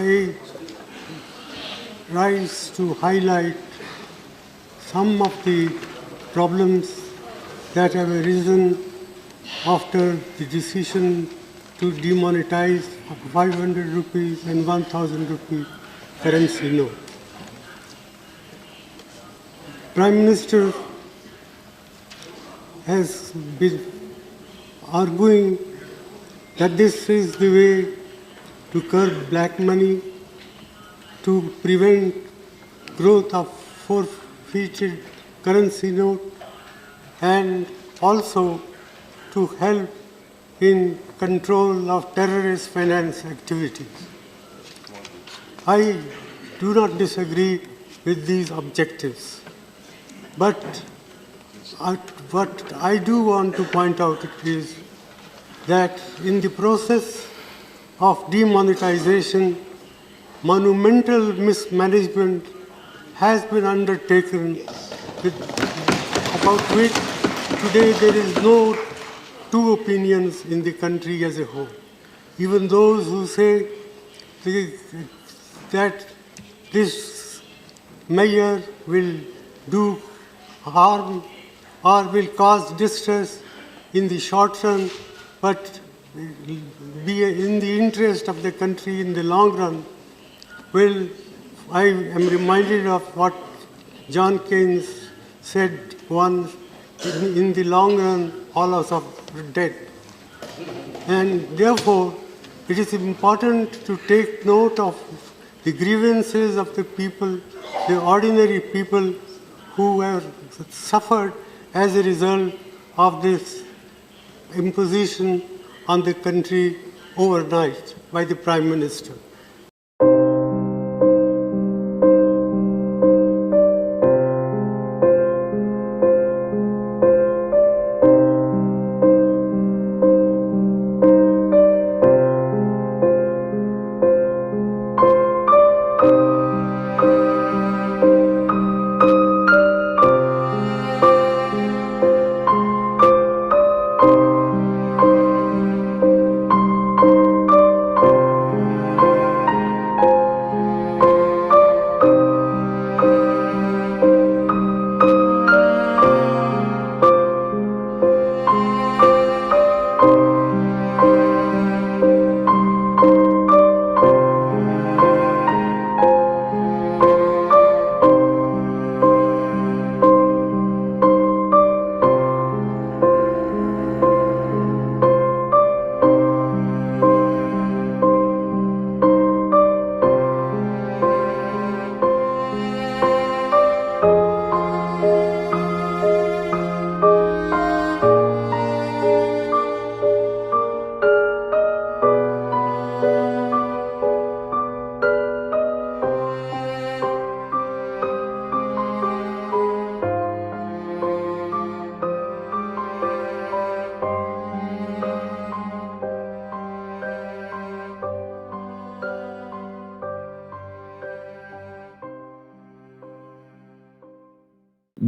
I rise to highlight some of the problems that have arisen after the decision to demonetize 500 rupees and 1000 rupee currency note. Prime Minister has been arguing that this is the way to curb black money, to prevent growth of forfeited currency note, and also to help in control of terrorist finance activities. I do not disagree with these objectives, but what I do want to point out is that in the process of demonetization, monumental mismanagement has been undertaken about which today there is no two opinions in the country as a whole. Even those who say that this measure will do harm or will cause distress in the short run, but be in the interest of the country in the long run. Well, I am reminded of what John Keynes said once, in the long run, all of us are dead. And therefore, it is important to take note of the grievances of the people, the ordinary people who have suffered as a result of this imposition on the country overnight by the Prime Minister.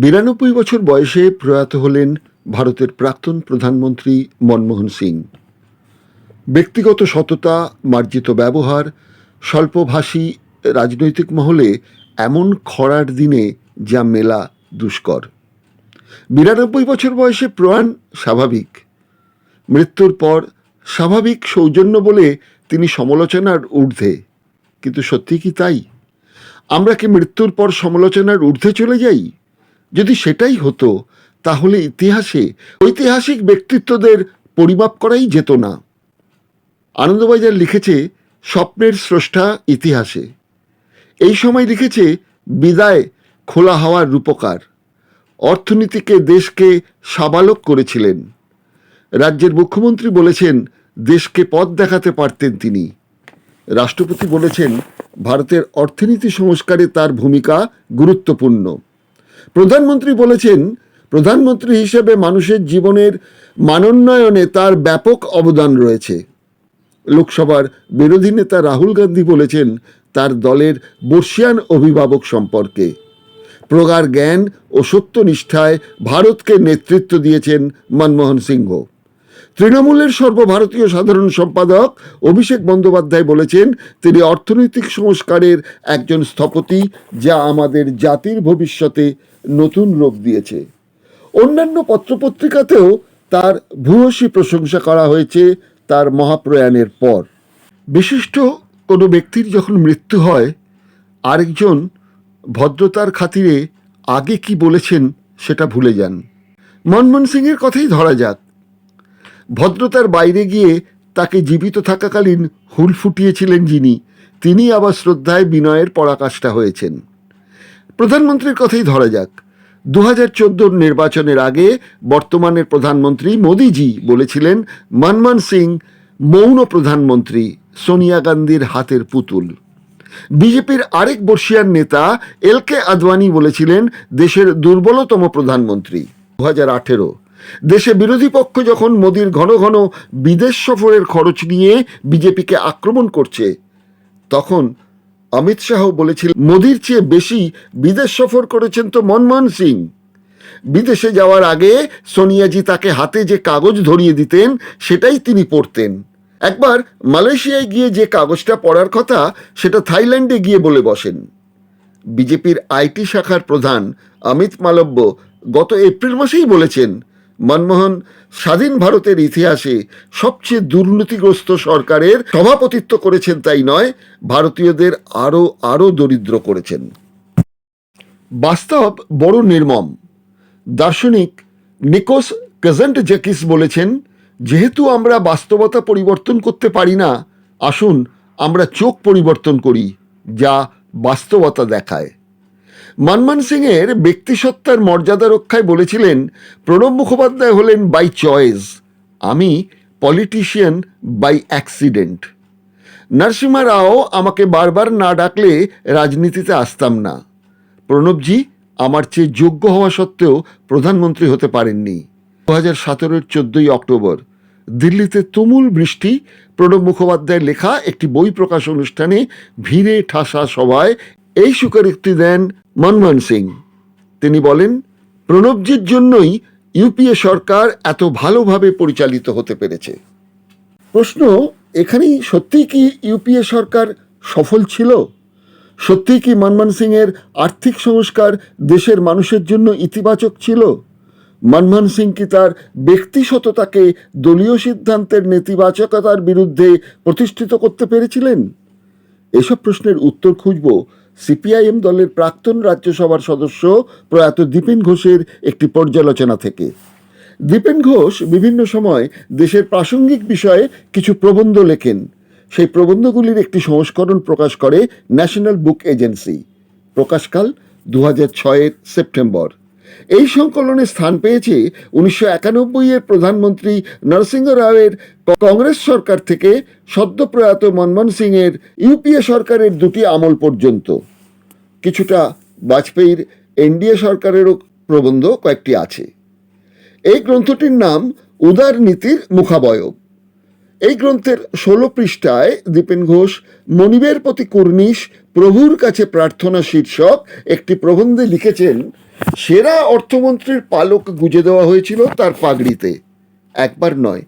বিরানব্বই বছর বয়সে প্রয়াত হলেন ভারতের প্রাক্তন প্রধানমন্ত্রী মনমোহন সিং। ব্যক্তিগত সততা, মার্জিত ব্যবহার, স্বল্পভাষী রাজনৈতিক মহলে এমন খরার দিনে যা মেলা দুষ্কর। ৯২ বছর বয়সে প্রয়াণ স্বাভাবিক, মৃত্যুর পর স্বাভাবিক সৌজন্য বলে তিনি সমালোচনার ঊর্ধ্বে। কিন্তু সত্যি কি তাই? আমরা কি মৃত্যুর পর সমালোচনার ঊর্ধ্বে চলে যাই? যদি সেটাই হতো তাহলে ইতিহাসে ঐতিহাসিক ব্যক্তিত্বদের পরিমাপ করাই যেত না। আনন্দবাজার লিখেছে স্বপ্নের স্রষ্টা ইতিহাসে। এই সময় লিখেছে বিদায় খোলা হাওয়ার রূপকার। অর্থনীতিকে দেশকে সাবালক করেছিলেন। রাজ্যের মুখ্যমন্ত্রী বলেছেন দেশকে পথ দেখাতে পারতেন তিনি। রাষ্ট্রপতি বলেছেন ভারতের অর্থনীতি সংস্কারে তার ভূমিকা গুরুত্বপূর্ণ। প্রধানমন্ত্রী বলেছেন প্রধানমন্ত্রী হিসেবে মানুষের জীবনের মানোন্নয়নে তার ব্যাপক অবদান রয়েছে। লোকসভার বিরোধী নেতা রাহুল গান্ধী বলেছেন তার দলের বর্ষিয়ান অভিভাবক সম্পর্কে। প্রগাঢ় জ্ঞান ও সত্যনিষ্ঠায় ভারতকে নেতৃত্ব দিয়েছেন মনমোহন সিংহ। তৃণমূলের সর্বভারতীয় সাধারণ সম্পাদক অভিষেক বন্দ্যোপাধ্যায় বলেছেন, তিনি অর্থনৈতিক সংস্কারের একজন স্থপতি, যা আমাদের জাতির ভবিষ্যতে নতুন রূপ দিয়েছে। অন্যান্য পত্রপত্রিকাতেও তার ভূয়সী প্রশংসা করা হয়েছে তার মহাপ্রয়াণের পর। বিশিষ্ট কোনো ব্যক্তির যখন মৃত্যু হয়, আরেকজন ভদ্রতার খাতিরে আগে কি বলেছেন সেটা ভুলে যান। মনমোহন সিংয়ের কথাই ধরা যাক। ভদ্রতার বাইরে গিয়ে তাকে জীবিত থাকাকালীন হুল ফুটিয়েছিলেন যিনি, তিনি আবার শ্রদ্ধায় বিনয়ের পরাকাষ্ঠা হয়েছেন। প্রধানমন্ত্রীর কথাই ধরা যাক। 2014 নির্বাচনের আগে বর্তমানের প্রধানমন্ত্রী মোদিজি বলেছিলেন, মনমোহন সিং মৌন প্রধানমন্ত্রী, সোনিয়া গান্ধীর হাতের পুতুল। বিজেপির আরেক বর্ষিয়ান নেতা এল.কে. আদবানি বলেছিলেন, দেশের দুর্বলতম প্রধানমন্ত্রী। 2018 দেশে বিরোধী পক্ষ যখন মোদির ঘন ঘন বিদেশ সফরের খরচ নিয়ে বিজেপিকে আক্রমণ করছে, তখন অমিত শাহ বলেছিলেন, মোদির চেয়ে বেশি বিদেশ সফর করেছেন তো মনমোহন সিং। বিদেশে যাওয়ার আগে সোনিয়াজি তাকে হাতে যে কাগজ ধরিয়ে দিতেন, সেটাই তিনি পড়তেন। একবার মালয়েশিয়ায় গিয়ে যে কাগজটা পড়ার কথা, সেটা থাইল্যান্ডে গিয়ে বলে বসেন। বিজেপির আইটি শাখার প্রধান অমিত মালব্য গত এপ্রিল মাসেই বলেছেন, মনমোহন স্বাধীন ভারতের ইতিহাসে সবচেয়ে দুর্নীতিগ্রস্ত সরকারের সভাপতিত্ব করেছেন, তাই নয়, ভারতীয়দের আরও দরিদ্র করেছেন। বাস্তব বড় নির্মম। দার্শনিক নিকোস কাজান্টজেকিস বলেছেন, যেহেতু আমরা বাস্তবতা পরিবর্তন করতে পারি না, আসুন আমরা চোখ পরিবর্তন করি, যা বাস্তবতা দেখায়। মনমোহন সিংয়ের ব্যক্তিসত্তার মর্যাদা রক্ষায় বলেছিলেন, প্রণব মুখোপাধ্যায় হলেন বাই চয়েস, আমি পলিটিশিয়ান বাই অ্যাক্সিডেন্ট। নরসিমহা রাও আমাকে বারবার না ডাকলে রাজনীতিতে আসতাম না। প্রণবজি আমার চেয়ে যোগ্য হওয়া সত্ত্বেও প্রধানমন্ত্রী হতে পারেননি। 2017 14 অক্টোবর দিল্লিতে তুমুল বৃষ্টি। প্রণব মুখোপাধ্যায়ের লেখা একটি বই প্রকাশ অনুষ্ঠানে ভিড়ে ঠাসা সভায় এই স্বীকারোক্তি দেন মনমোহন সিং। তিনি বলেন, প্রণবজির জন্যই ইউপিএ সরকার এত ভালোভাবে পরিচালিত হতে পেরেছে। প্রশ্ন এখানেই, সত্যিই কি ইউপিএ সরকার সফল ছিল? সত্যিই কি মনমোহন সিংয়ের আর্থিক সংস্কার দেশের মানুষের জন্য ইতিবাচক ছিল? মনমোহন সিং কি তার ব্যক্তি সততাকে দলীয় সিদ্ধান্তের নেতিবাচকতার বিরুদ্ধে প্রতিষ্ঠিত করতে পেরেছিলেন? এসব প্রশ্নের উত্তর খুঁজব সিপিআইএম দলের প্রাক্তন রাজ্যসভার সদস্য প্রয়াত দীপেন ঘোষের একটি পর্যালোচনা থেকে। দীপেন ঘোষ বিভিন্ন সময় দেশের প্রাসঙ্গিক বিষয়ে কিছু প্রবন্ধ লেখেন। সেই প্রবন্ধগুলির একটি সংস্করণ প্রকাশ করে ন্যাশনাল বুক এজেন্সি। প্রকাশকাল 2006 সেপ্টেম্বর। এই সংকলনে স্থান পেয়েছে 1991 প্রধানমন্ত্রী নরসিংহ রাওয়ের কংগ্রেস সরকার থেকে সদ্য প্রয়াত মনমোহন সিংয়ের ইউপিএ সরকারের দুটি আমল পর্যন্ত। কিছুটা বাজপেয়ীর এনডিএ সরকারেরও প্রবন্ধ কয়েকটি আছে। এই গ্রন্থটির নাম উদার নীতির মুখাবয়ব। এই গ্রন্থের 16 পৃষ্ঠায় দীপেন ঘোষ মনিবের প্রতি কুর্নিশ, প্রভুর কাছে প্রার্থনা শীর্ষক একটি প্রবন্ধে লিখেছেন, সেরা অর্থমন্ত্রীর পালক গুজে দেওয়া হয়েছিল তার পাগড়িতে। একবার নয়,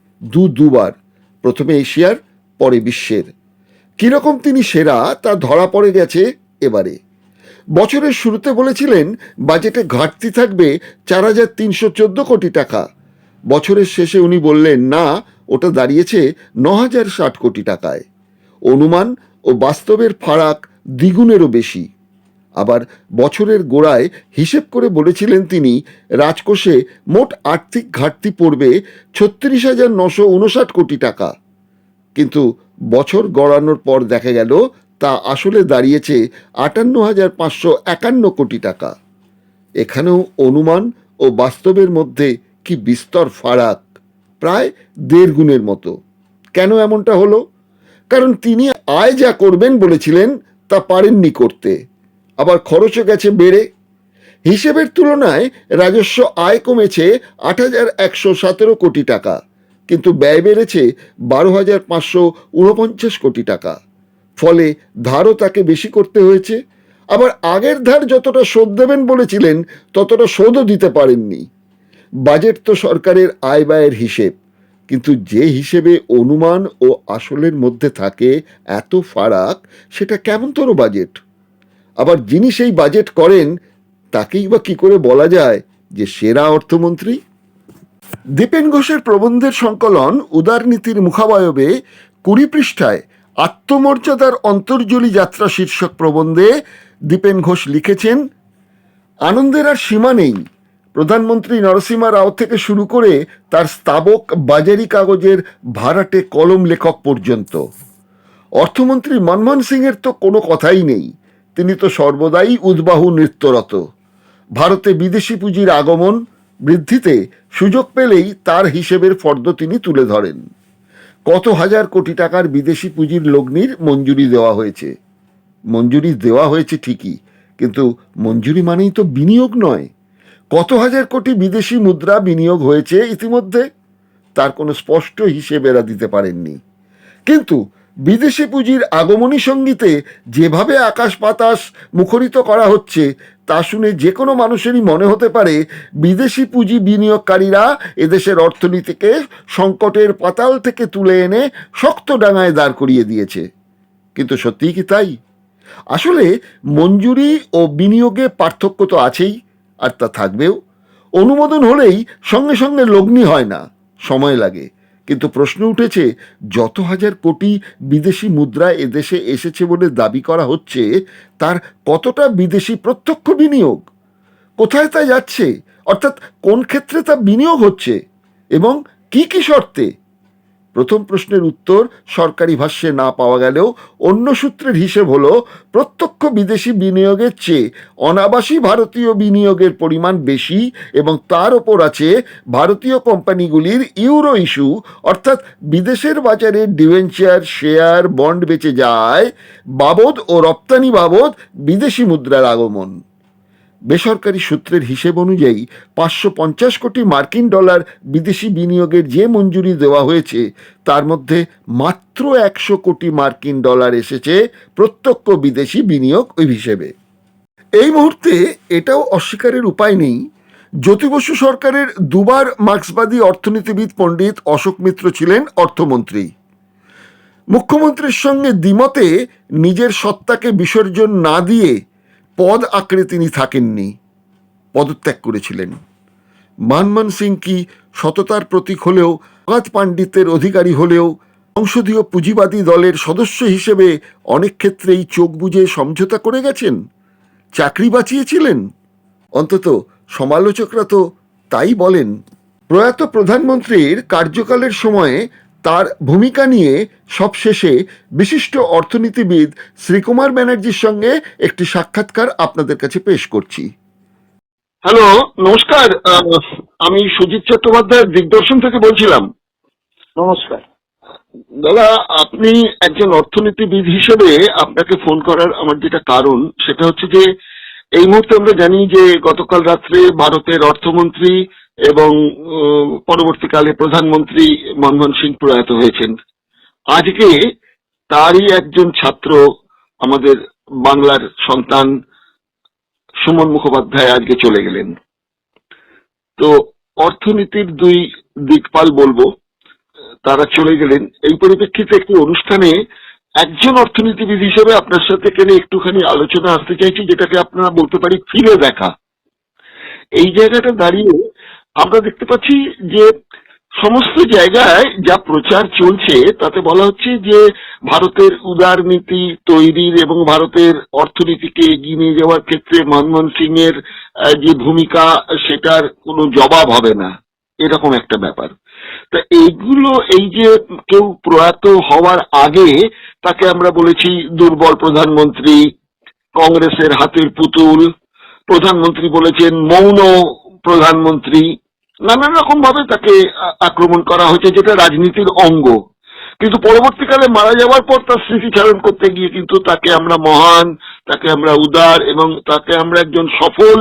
দুবার। প্রথমে এশিয়ার, পরে বিশ্বের। কিরকম তিনি সেরা তা ধরা পড়ে গেছে এবারে। বছরের শুরুতে বলেছিলেন বাজেটে ঘাটতি থাকবে 4,314 কোটি টাকা। বছরের শেষে উনি বললেন, না, ওটা দাঁড়িয়েছে 9,060 কোটি টাকায়। অনুমান ও বাস্তবের ফারাক দ্বিগুণেরও বেশি। আবার বছরের গোড়ায় হিসেব করে বলেছিলেন তিনি, রাজকোষে মোট আর্থিক ঘাটতি পড়বে 36,959 কোটি টাকা। কিন্তু বছর গড়ানোর পর দেখা গেল তা আসলে দাঁড়িয়েছে 58,551 কোটি টাকা। এখানেও অনুমান ও বাস্তবের মধ্যে কি বিস্তর ফারাক, প্রায় 1.5 গুণের মতো। কেন এমনটা হলো? কারণ তিনি আয় যা করবেন বলেছিলেন তা পারেননি করতে, আবার খরচও গেছে বেড়ে। হিসেবের তুলনায় রাজস্ব আয় কমেছে 8,117 কোটি টাকা, কিন্তু ব্যয় বেড়েছে 12,549 কোটি টাকা। ফলে ধারও তাকে বেশি করতে হয়েছে। আবার আগের ধার যতটা শোধ দেবেন বলেছিলেন ততটা শোধও দিতে পারেননি। বাজেট তো সরকারের আয় ব্যয়ের হিসেব, কিন্তু যে হিসেবে অনুমান ও আসলের মধ্যে থাকে এত ফারাক, সেটা কেমনতর বাজেট? আবার যিনি সেই বাজেট করেন তাকেই বা কি করে বলা যায় যে সেরা অর্থমন্ত্রী? দীপেন ঘোষের প্রবন্ধের সংকলন উদারনীতির মুখাবয়বে 20 পৃষ্ঠায় আত্মমর্যাদার অন্তর্জলি যাত্রা শীর্ষক প্রবন্ধে দীপেন ঘোষ লিখেছেন, আনন্দের আর সীমা নেই প্রধানমন্ত্রী নরসিমা রাও থেকে শুরু করে তার স্তাবক বাজারি কাগজের ভাড়াটে কলম লেখক পর্যন্ত। অর্থমন্ত্রী মনমোহন সিংয়ের তো কোনো কথাই নেই, তিনি তো সর্বদাই উদ্বাহু নৃত্যরত। ভারতে বিদেশি পুঁজির আগমন বৃদ্ধিতে সুযোগ পেলেই তার হিসেবের ফর্দ তিনি তুলে ধরেন। কত হাজার কোটি টাকার বিদেশি পুঁজির লগ্নির মঞ্জুরি দেওয়া হয়েছে। মঞ্জুরি দেওয়া হয়েছে ঠিকই, কিন্তু মঞ্জুরি মানেই তো বিনিয়োগ নয়। কত হাজার কোটি বিদেশি মুদ্রা বিনিয়োগ হয়েছে ইতিমধ্যে, তার কোনো স্পষ্ট হিসেব এরা দিতে পারেননি। কিন্তু বিদেশি পুঁজির আগমনী সঙ্গীতে যেভাবে আকাশ বাতাস মুখরিত করা হচ্ছে তা শুনে যে কোনো মানুষেরই মনে হতে পারে বিদেশি পুঁজি বিনিয়োগকারীরা এদেশের অর্থনীতিকে সংকটের পাতাল থেকে তুলে এনে শক্ত ডাঙায় দাঁড় করিয়ে দিয়েছে। কিন্তু সত্যিই কি তাই? আসলে মঞ্জুরি ও বিনিয়োগে পার্থক্য তো আছেই, আর তা থাকবেও। অনুমোদন হলেই সঙ্গে সঙ্গে লগ্নি হয় না, সময় লাগে। কিন্তু প্রশ্ন উঠেছে, যত হাজার কোটি বিদেশি মুদ্রা এদেশে এসেছে বলে দাবি করা হচ্ছে, তার কতটা বিদেশি প্রত্যক্ষ বিনিয়োগ? কোথায় তা যাচ্ছে? অর্থাৎ কোন ক্ষেত্রে তা বিনিয়োগ হচ্ছে এবং কি কি শর্তে? প্রথম প্রশ্নের উত্তর সরকারি ভাষ্যে না পাওয়া গেলেও অন্য সূত্রের হিসেব হলো, প্রত্যক্ষ বিদেশি বিনিয়োগের চেয়ে অনাবাসী ভারতীয় বিনিয়োগের পরিমাণ বেশি এবং তার ওপর আছে ভারতীয় কোম্পানিগুলির ইউরো ইস্যু, অর্থাৎ বিদেশের বাজারে ডিভেঞ্চার, শেয়ার, বন্ড বেচে যায় বাবদ ও রপ্তানি বাবদ বিদেশি মুদ্রার আগমন। বেসরকারি সূত্রের হিসেব অনুযায়ী 550 কোটি মার্কিন ডলার বিদেশি বিনিয়োগের যে মঞ্জুরি দেওয়া হয়েছে, তার মধ্যে মাত্র 100 কোটি মার্কিন ডলার এসেছে প্রত্যক্ষ বিদেশি বিনিয়োগ ওই হিসেবে। এই মুহূর্তে এটাও অস্বীকারের উপায় নেই, জ্যোতি বসু সরকারের দুবার মার্ক্সবাদী অর্থনীতিবিদ পণ্ডিত অশোক মিত্র ছিলেন অর্থমন্ত্রী। মুখ্যমন্ত্রীর সঙ্গে দ্বিমতে নিজের সত্তাকে বিসর্জন না দিয়ে পদ আঁকড়ে তিনি থাকেননি, পদত্যাগ করেছিলেন। মনমোহন সিং কি সততার প্রতীক হলেও, অগাধ পাণ্ডিত্যের অধিকারী হলেও সংসদীয় পুঁজিবাদী দলের সদস্য হিসেবে অনেক ক্ষেত্রেই চোখ বুজে সমঝোতা করে গেছেন, চাকরি বাঁচিয়েছিলেন? অন্তত সমালোচকরা তো তাই বলেন। প্রয়াত প্রধানমন্ত্রীর কার্যকালের সময়ে তার ভূমিকা নিয়ে সবশেষে বিশিষ্ট অর্থনীতিবিদ শ্রীকুমার ব্যানার্জির সঙ্গে একটি সাক্ষাৎকার আপনাদের কাছে পেশ করছি। হ্যালো, নমস্কার। আমি সুজিত চট্টোপাধ্যায় দিগদর্শন থেকে বলছিলাম। নমস্কার। দাদা, আপনি একজন অর্থনীতিবিদ হিসেবে আপনাকে ফোন করার আমার যেটা কারণ, সেটা হচ্ছে যে এই মুহূর্তে আমরা জানি যে গতকাল রাত্রে ভারতের অর্থমন্ত্রী এবং পরবর্তীকালে প্রধানমন্ত্রী মনমোহন সিং প্রয়াত হয়েছেন। আজকে তারই একজন ছাত্র, আমাদের বাংলার সন্তান সুমন মুখোপাধ্যায় আজকে চলে গেলেন। তো অর্থনীতির দুই দিকপাল বলবো, তারা চলে গেলেন। এই পরিপ্রেক্ষিতে একটি অনুষ্ঠানে একজন অর্থনীতিবিদ হিসেবে আপনার সাথে কেন একটুখানি আলোচনা আসতে চাইছি, যেটাকে আপনারা বলতে পারি ফিরে দেখা। এই জায়গাটা দাঁড়িয়ে আমরা দেখতে পাচ্ছি যে সমস্ত জায়গায় যা প্রচার চলছে তাতে বলা হচ্ছে যে ভারতের উদারনীতি তৈরির এবং ভারতের অর্থনীতিকে এগিয়ে নিয়ে যাওয়ার ক্ষেত্রে মনমোহন সিং এর যে ভূমিকা, সেটার কোনো জবাব হবে না, এরকম একটা ব্যাপার। তা এইগুলো, এই যে কেউ প্রয়াত হওয়ার আগে তাকে আমরা বলেছি দুর্বল প্রধানমন্ত্রী, কংগ্রেসের হাতের পুতুল, প্রধানমন্ত্রী বলেছেন মৌন প্রধানমন্ত্রী, নানান রকম ভাবে তাকে আক্রমণ করা হয়েছে, যেটা রাজনীতির অঙ্গ। কিন্তু পরবর্তীকালে মারা যাওয়ার পর তার স্মৃতিচারণ করতে গিয়ে কিন্তু তাকে আমরা মহান, তাকে আমরা উদার এবং তাকে আমরা একজন সফল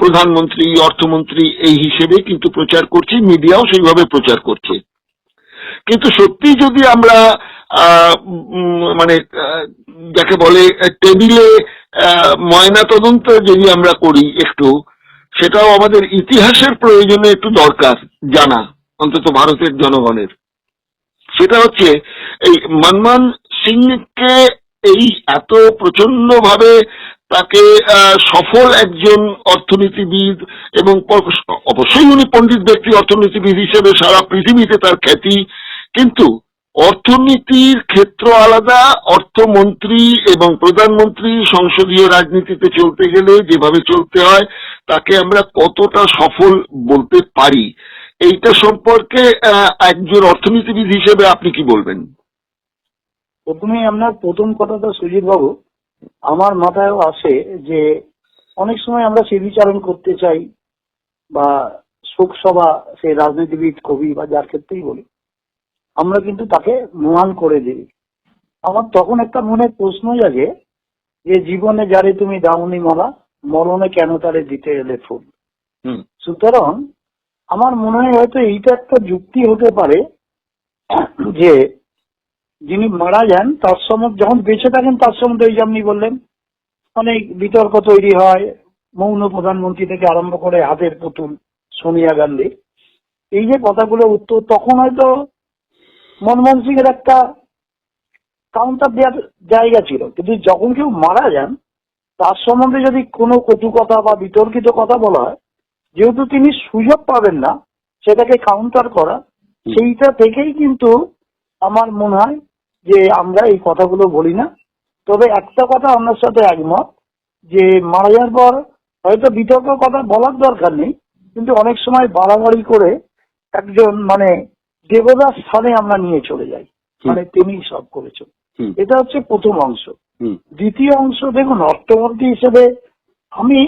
প্রধানমন্ত্রী, অর্থমন্ত্রী এই হিসেবে কিন্তু প্রচার করছি, মিডিয়াও সেইভাবে প্রচার করছে। কিন্তু সত্যি যদি আমরা মানে যাকে বলে টেবিলে ময়না তদন্ত যদি আমরা করি একটু, সেটাও আমাদের ইতিহাসের প্রয়োজনে একটু দরকার জানা। অন্তত ভারতের জনগণের। সেটা হচ্ছে এই মনমোহন সিংকে এই এত প্রচন্ড ভাবে তাকে সফল একজন অর্থনীতিবিদ এবং অবশ্যই উনি পণ্ডিত ব্যক্তি অর্থনীতিবিদ হিসেবে সারা পৃথিবীতে তার খ্যাতি, কিন্তু অর্থনীতির ক্ষেত্র আলাদা। অর্থমন্ত্রী এবং প্রধানমন্ত্রী সংসদীয় রাজনীতিতে চলতে গেলে যেভাবে চলতে হয় তাকে আমরা কতটা সফল বলতে পারি, এইটা সম্পর্কে একজন অর্থনীতিবিদ হিসেবে আপনি কি বলবেন? প্রথমে আপনার প্রথম কথাটা সুজিত বাবু, আমার মাথায়ও আসে যে অনেক সময় আমরা স্মৃতিচারণ করতে চাই বা শোকসভা, সে রাজনীতিবিদ, কবি বা যার ক্ষেত্রেই বলি, আমরা কিন্তু তাকে ম্লান করে দিই। আমার তখন একটা মনে প্রশ্ন জাগে যে জীবনে যারে তুমি দাওনি মালা, মরণে কেন তারে দিতে এলে ফুল। সুতরাং আমার মনে হয় হয়তো এইটা একটা যুক্তি হতে পারে যে যিনি মারা যান তার সম্বন্ধে, যখন বেঁচে থাকেন তার সম্বন্ধে ওই যে আপনি বললেন অনেক বিতর্ক তৈরি হয়, মৌন প্রধানমন্ত্রী থেকে আরম্ভ করে হাতের পুতুল সোনিয়া গান্ধী, এই যে কথাগুলো উত্তর, তখন হয়তো মনমোহন সিং এর একটা কাউন্টার দেওয়ার জায়গা ছিল। কিন্তু যখন কেউ মারা যান তার সম্বন্ধে যদি কোনো কটু কথা বা বিতর্কিত কথা বলা হয়, যেহেতু তিনি সুযোগ পাবেন না সেটাকে কাউন্টার করা, সেইটা থেকেই কিন্তু আমার মনে হয় যে আমরা এই কথাগুলো বলি না। তবে একটা কথা আপনার সাথে একমত যে মারা যাওয়ার পর হয়তো বিতর্ক কথা বলার দরকার নেই, কিন্তু অনেক সময় বাড়াবাড়ি করে একজন মানে দেবদাস স্থানে আমরা নিয়ে চলে যাই, মানে তিনি সব করেছেন। এটা হচ্ছে প্রথম অংশ। দ্বিতীয় অংশ, দেখুন অর্থমন্ত্রী হিসেবে আমি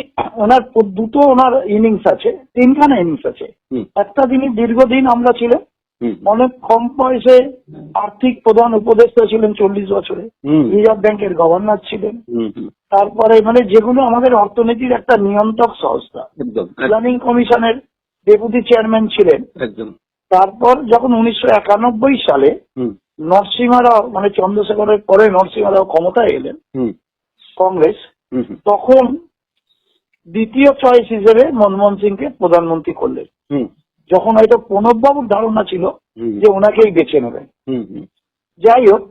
ওনার দুটো ওনার ইনিংস আছে, তিনখানা ইনিংস আছে। একটা তিনি দীর্ঘদিন আমরা ছিলেন, অনেক কম বয়সে আর্থিক প্রধান উপদেষ্টা ছিলেন 40 বছরে, রিজার্ভ ব্যাংকের গভর্নর ছিলেন। তারপরে মানে যেগুলো আমাদের অর্থনীতির একটা নিয়ন্ত্রক সংস্থা, প্ল্যানিং কমিশনের ডেপুটি চেয়ারম্যান ছিলেন। তারপর যখন 1991 সালে নরসিংহ রাও মানে চন্দ্রশেখরের পরে নরসিংহ রাও ক্ষমতায় এলেন কংগ্রেস, তখন দ্বিতীয় চয়েস হিসেবে মনমোহন সিংকে প্রধানমন্ত্রী করলেন, যখন হয়তো প্রণববাবুর ধারণা ছিল যে ওনাকেই বেছে নেবেন। যাই হোক,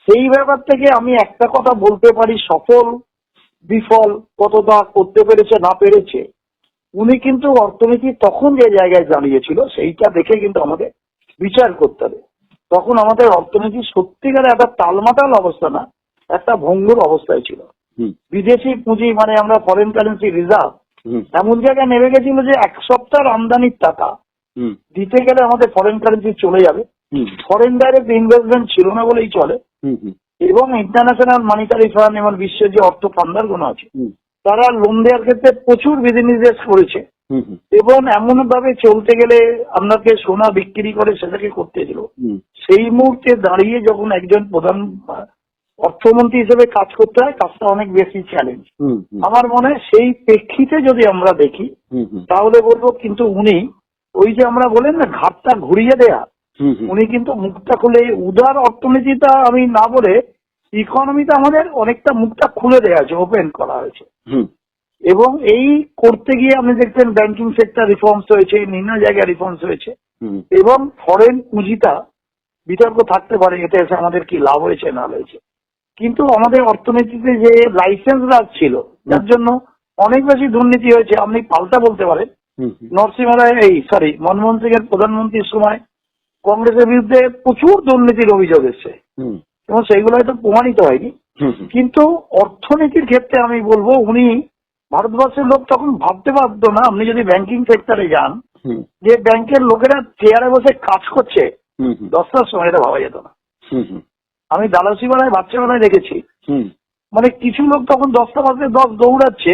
সেই ব্যাপার থেকে আমি একটা কথা বলতে পারি, সফল বিফল কতটা করতে পেরেছে না পেরেছে, উনি কিন্তু অর্থনীতি তখন যে জায়গায় দাঁড়িয়েছিল সেইটা দেখে কিন্তু আমাদের বিচার করতে হবে। তখন আমাদের অর্থনীতি সত্যিকারে একটা টালমাটাল অবস্থা না, একটা ভঙ্গুর অবস্থায় ছিল। বিদেশি পুঁজি মানে আমরা ফরেন কারেন্সি রিজার্ভ এমন জায়গায় নেমে গেছিল যে এক সপ্তাহের আমদানির টাকা দিতে গেলে আমাদের ফরেন কারেন্সি চলে যাবে। ফরেন ডাইরেক্ট ইনভেস্টমেন্ট ছিল না বলেই চলে, এবং ইন্টারন্যাশনাল মনিটারি ফান্ড এবং বিশ্বের যে অর্থ ফান্ডার গুলো আছে তারা লোন দেওয়ার ক্ষেত্রে প্রচুর বিধিনির্দেশ করেছে, এবং এমন ভাবে চলতে গেলে আপনাকে সোনা বিক্রি করে সেটাকে করতে দিল। সেই মুহূর্তে দাঁড়িয়ে যখন একজন প্রধান অর্থমন্ত্রী হিসেবে কাজ করতে হয়, কাজটা অনেক বেশি চ্যালেঞ্জ। আমার মনে হয় সেই প্রেক্ষিতে যদি আমরা দেখি তাহলে বলবো কিন্তু উনি ওই যে আমরা বলেন না ঘাটটা ঘুরিয়ে দেয়া, উনি কিন্তু মুখটা খুলে উদার অর্থনীতিটা আমি না বলে ইকোনমিটা আমাদের অনেকটা মুখটা খুলে দেওয়া আছে, ওপেন করা হয়েছে। এবং এই করতে গিয়ে আপনি দেখছেন ব্যাংকিং সেক্টর রিফর্মস হয়েছে, বিভিন্ন জায়গায় রিফর্মস হয়েছে, এবং ফরেন পুঁজিটা বিতর্ক থাকতে পারে এতে এসে আমাদের কি লাভ হয়েছে না হয়েছে, কিন্তু আমাদের অর্থনীতিতে যে লাইসেন্স রাজ ছিল যার জন্য অনেক বেশি দুর্নীতি হয়েছে। আপনি পাল্টা বলতে পারেন নরসিংহ রায় মনমোহন সিং এর প্রধানমন্ত্রীর সময় কংগ্রেসের বিরুদ্ধে প্রচুর দুর্নীতির অভিযোগ এসছে এবং সেইগুলো হয়তো প্রমাণিত হয়নি, কিন্তু অর্থনীতির ক্ষেত্রে আমি বলবো উনি ভারতবর্ষের লোক তখন ভাবতে পারতো না। আপনি যদি ব্যাংকিং সেক্টরে যান, যে ব্যাংকের লোকেরা চেয়ারে বসে কাজ করছে 10টার সময়, এটা ভাবা যেত না। আমি দালাসিপাড়ায় বাচ্চাবেলায় দেখেছি, মানে কিছু লোক তখন 10টা বাজে 10 দৌড়াচ্ছে,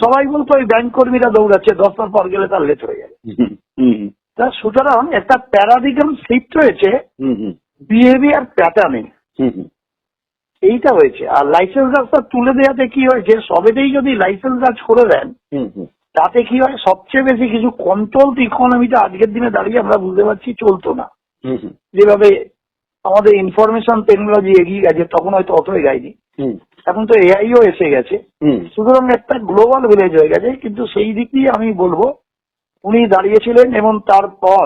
সবাই বলতো ওই ব্যাংক কর্মীরা দৌড়াচ্ছে, 10টার পর গেলে তার লেট হয়ে যাবে। তা সুতরাং একটা প্যারাডিগাম শিফট হয়েছে বিহেভিয়ার প্যাটার্নে, এইটা হয়েছে। আর লাইসেন্স রাজটা তুলে দেওয়াতে কি হয়েছে, সবেতেই যদি লাইসেন্স রাজ করে দেন তাতে কি হয়, সবচেয়ে বেশি কিছু কন্ট্রোল ইকোনমিটা আজকের দিনে দাঁড়িয়ে আমরা বুঝতে পারছি চলতো না। যেভাবে আমাদের ইনফরমেশন টেকনোলজি এগিয়ে গেছে, তখন হয়তো অত এগায়নি, এখন তো এআইও এসে গেছে, সুতরাং একটা গ্লোবাল ভিলেজ হয়ে গেছে। কিন্তু সেই দিক দিয়ে আমি বলবো উনি দাঁড়িয়েছিলেন, এবং তারপর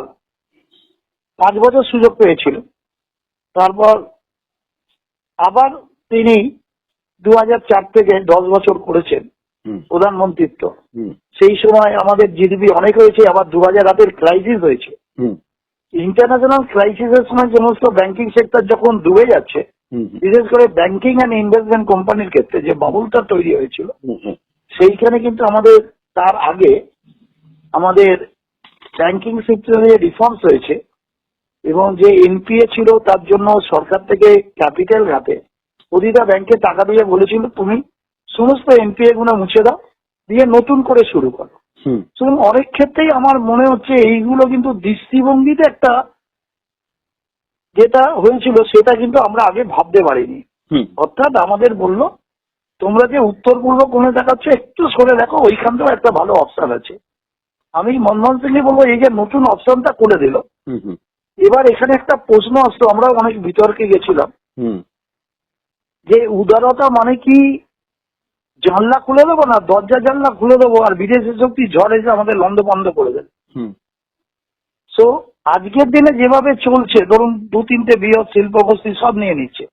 5 বছর সুযোগ পেয়েছিল। তারপর আবার তিনি 2004 থেকে 10 বছর করেছেন প্রধানমন্ত্রিত্ব। সেই সময় আমাদের জিডিপি অনেক হয়েছে, আবার 2008-এর ক্রাইসিস হয়েছে। ইন্টারন্যাশনাল ক্রাইসিসের সময় সমস্ত ব্যাংকিং সেক্টর যখন ডুবে যাচ্ছে, বিশেষ করে ব্যাংকিং অ্যান্ড ইনভেস্টমেন্ট কোম্পানির ক্ষেত্রে যে বাবুলটা তৈরি হয়েছিল, সেইখানে কিন্তু আমাদের তার আগে আমাদের ব্যাংকিং সেক্টরে রিফর্মস হয়েছে এবং যে এনপিএ ছিল তার জন্য সরকার থেকে ক্যাপিটাল ঘাটে প্রতিটা ব্যাংকে টাকা দিয়ে বলেছিল তুমি সমস্ত এনপিএ গুলো মুছে দাও, দিয়ে নতুন করে শুরু করো। সুতরাং অনেক ক্ষেত্রেই আমার মনে হচ্ছে এইগুলো কিন্তু দৃষ্টিভঙ্গিতে একটা যেটা হয়েছিল সেটা কিন্তু আমরা আগে ভাবতে পারিনি। অর্থাৎ আমাদের বলল তোমরা যে উত্তর পূর্ব কোণে দেখাচ্ছ একটু সরে দেখো, ওইখানটাও একটা ভালো অপশন আছে। আমি মনমোহন সিংকে বলবো এই যে নতুন অপশনটা করে দিল, এবার এখানে একটা প্রশ্ন আসতো, আমরা অনেক বিতর্কে গেছিলাম যে উদারতা মানে কি জানলা খুলে দেবো না দরজা জানলা খুলে দেবো আর বিদেশি শক্তি ঝড় এসে আমাদের লন্ড বন্ধ করে দেবে। সো আজকের দিনে যেভাবে চলছে, ধরুন 2-3টে বৃহৎ শিল্পগোষ্ঠী সব নিয়ে নিচ্ছে,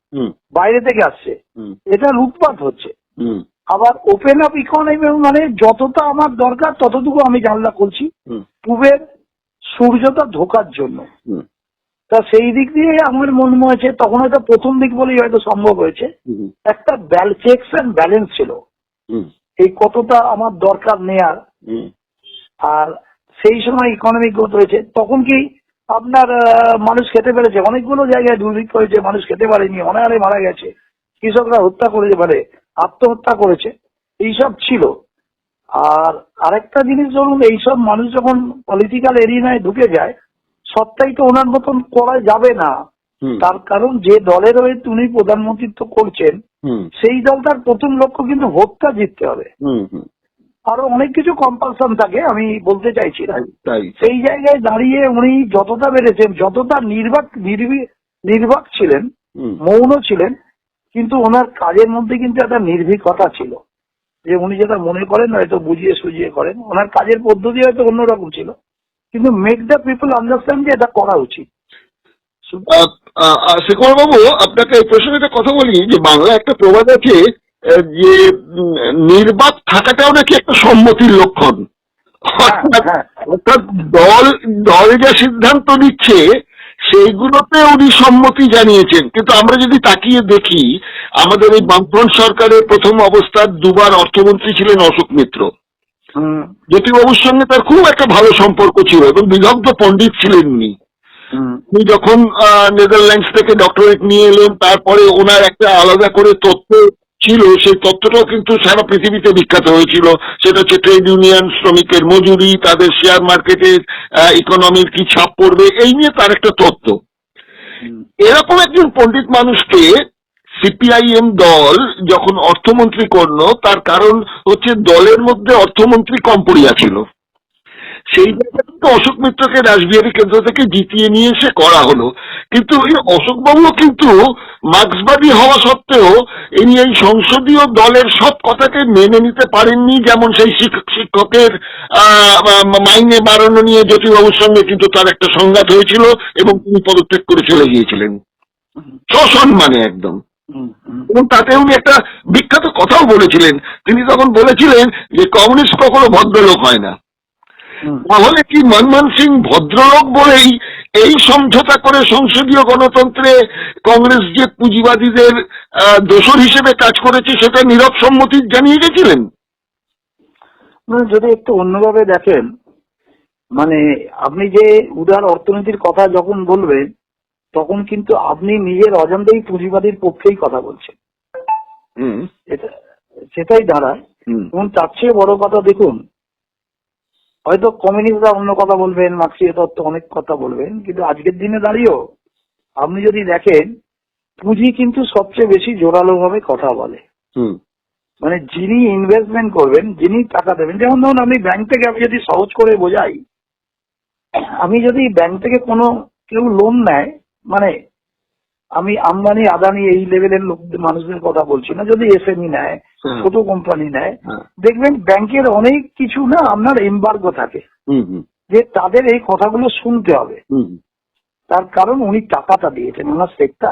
বাইরে থেকে আসছে, এটা লুটপাট হচ্ছে। আবার ওপেন আপ ইকোনমি মানে যতটা আমার দরকার ততটুকু আমি জানলা খুলছি পূবের সূর্যটা ঢোকার জন্য। তা সেই দিক দিয়ে আমার মনে হয়েছে তখন হয়তো প্রথম দিক বলেই হয়তো সম্ভব হয়েছে, একটা চেকস অ্যান্ড ব্যালেন্স ছিল এই কতটা আমার দরকার নেয়ার। আর সেই সময় ইকোনমিক গ্রোথ হয়েছে, তখন কি আপনার মানুষ খেতে পেরেছে, অনেকগুলো জায়গায় দুর্ভিক্ষ হয়েছে, মানুষ খেতে পারেনি, অনাহারে মারা গেছে, কৃষকরা হত্যা করেছে, মানে আত্মহত্যা করেছে, এইসব ছিল। আর আরেকটা জিনিস ধরুন, এইসব মানুষ যখন পলিটিক্যাল এরিয়ায় ঢুকে যায় সবটাই তো ওনার মতন করা যাবে না, তার কারণ যে দলের হয়ে উনি প্রধানমন্ত্রিত্ব করছেন সেই দলটার প্রথম লক্ষ্য কিন্তু ভোটটা জিততে হবে। আরো অনেক কিছু কম্পালশন থাকে, আমি বলতে চাইছি না। সেই জায়গায় দাঁড়িয়ে উনি যতটা বেড়েছেন, যতটা নির্বাক ছিলেন, মৌন ছিলেন, কিন্তু ওনার কাজের মধ্যে কিন্তু একটা নির্ভীকতা ছিল, যে উনি যেটা মনে করেন হয়তো বুঝিয়ে সুঝিয়ে করেন। ওনার কাজের পদ্ধতি হয়তো অন্যরকম ছিল, কিন্তু মেক দ্য পিপল আন্ডারস্ট্যান্ড যে এটা করা উচিত। শেখর বাবু, আপনাকে এই প্রসঙ্গে একটা কথা বলি যে বাংলা একটা প্রবাদ আছে যে নির্বাক থাকাটাও নাকি একটা সম্মতির লক্ষণ। অর্থাৎ দল যা সিদ্ধান্ত নিচ্ছে সেইগুলোতে উনি সম্মতি জানিয়েছেন। কিন্তু আমরা যদি তাকিয়ে দেখি, আমাদের এই বামফ্রন্ট সরকারের প্রথম অবস্থার 2বার অর্থমন্ত্রী ছিলেন অশোক মিত্র। জ্যোতিবাবুর সঙ্গে তার খুব একটা ভালো সম্পর্ক ছিল এবং বিদগ্ধ পণ্ডিত ছিলেন উনি। উনি যখন নেদারল্যান্ডস থেকে ডক্টরেট নিয়ে এলেন, তারপরে ওনার একটা আলাদা করে তত্ত্ব ছিল, সেই তত্ত্বটাও কিন্তু সারা পৃথিবীতে বিখ্যাত হয়েছিল। সেটা হচ্ছে ট্রেড ইউনিয়ন, শ্রমিকের মজুরি, তাদের শেয়ার মার্কেটের ইকোনমির কি ছাপ পড়বে, এই নিয়ে তার একটা তত্ত্ব। এরকম একজন পণ্ডিত মানুষকে সিপিআইএম দল যখন অর্থমন্ত্রী করলো, তার কারণ হচ্ছে দলের মধ্যে অর্থমন্ত্রী কম পড়িয়া ছিল। সেই জায়গায় কিন্তু অশোক মিত্রকে রাসবিহারী কেন্দ্র থেকে জিতিয়ে নিয়ে এসে করা হলো। কিন্তু এই অশোকবাবুও কিন্তু মার্ক্সবাদী হওয়া সত্ত্বেও এই সংসদীয় দলের সব কথাকে মেনে নিতে পারেননি। যেমন সেই শিক্ষকের মাইনে বাড়ানো নিয়ে জ্যোতিবাবুর সঙ্গে কিন্তু তার একটা সংঘাত হয়েছিল এবং তিনি পদত্যাগ করে চলে গিয়েছিলেন সসম্মানে একদম। এবং তাতে উনি একটা বিখ্যাত কথাও বলেছিলেন। তিনি তখন বলেছিলেন যে কমিউনিস্ট কখনো ভদ্রলোক হয় না। তাহলে কি মনমোহন সিং ভদ্রলোক বলেই এই সমঝোতা করে সংসদীয় গণতন্ত্রে কংগ্রেস যে পুঁজিবাদীদের দোসর হিসেবে কাজ করেছে সেটা নীরব সম্মতি জানিয়ে গেছিলেন? যদি একটু অন্যভাবে দেখেন, মানে আপনি যে উদার অর্থনীতির কথা যখন বলবেন তখন কিন্তু আপনি নিজের অজান্তেই পুঁজিবাদীর পক্ষেই কথা বলছেন, সেটাই দাঁড়ায়। এবং তার চেয়ে বড় কথা দেখুন, হয়তো কমিউনিস্টরা অন্য কথা বলবেন, মার্ক্সীয় তত্ত্ব অনেক কথা বলবেন, কিন্তু আজকের দিনে দাঁড়িয়েও আপনি যদি দেখেন পুঁজি কিন্তু সবচেয়ে বেশি জোরালো ভাবে কথা বলে। মানে যিনি ইনভেস্টমেন্ট করবেন, যিনি টাকা দেবেন, যেমন ধরুন আমি ব্যাংক থেকে, আমি যদি সহজ করে বোঝাই, আমি যদি ব্যাংক থেকে কোনো কেউ লোন নেয়, মানে আমি আম্বানি আদানি এই লেভেলের মানুষদের কথা বলছি না, যদি এসএমই নেয়, ছোট কোম্পানি নেয়, দেখবেন ব্যাংকের অনেক কিছু না আপনার এমবার্গো থাকে, যে তাদের এই কথাগুলো শুনতে হবে। তার কারণ উনি টাকাটা দিয়েছেন, ওনার স্টেকটা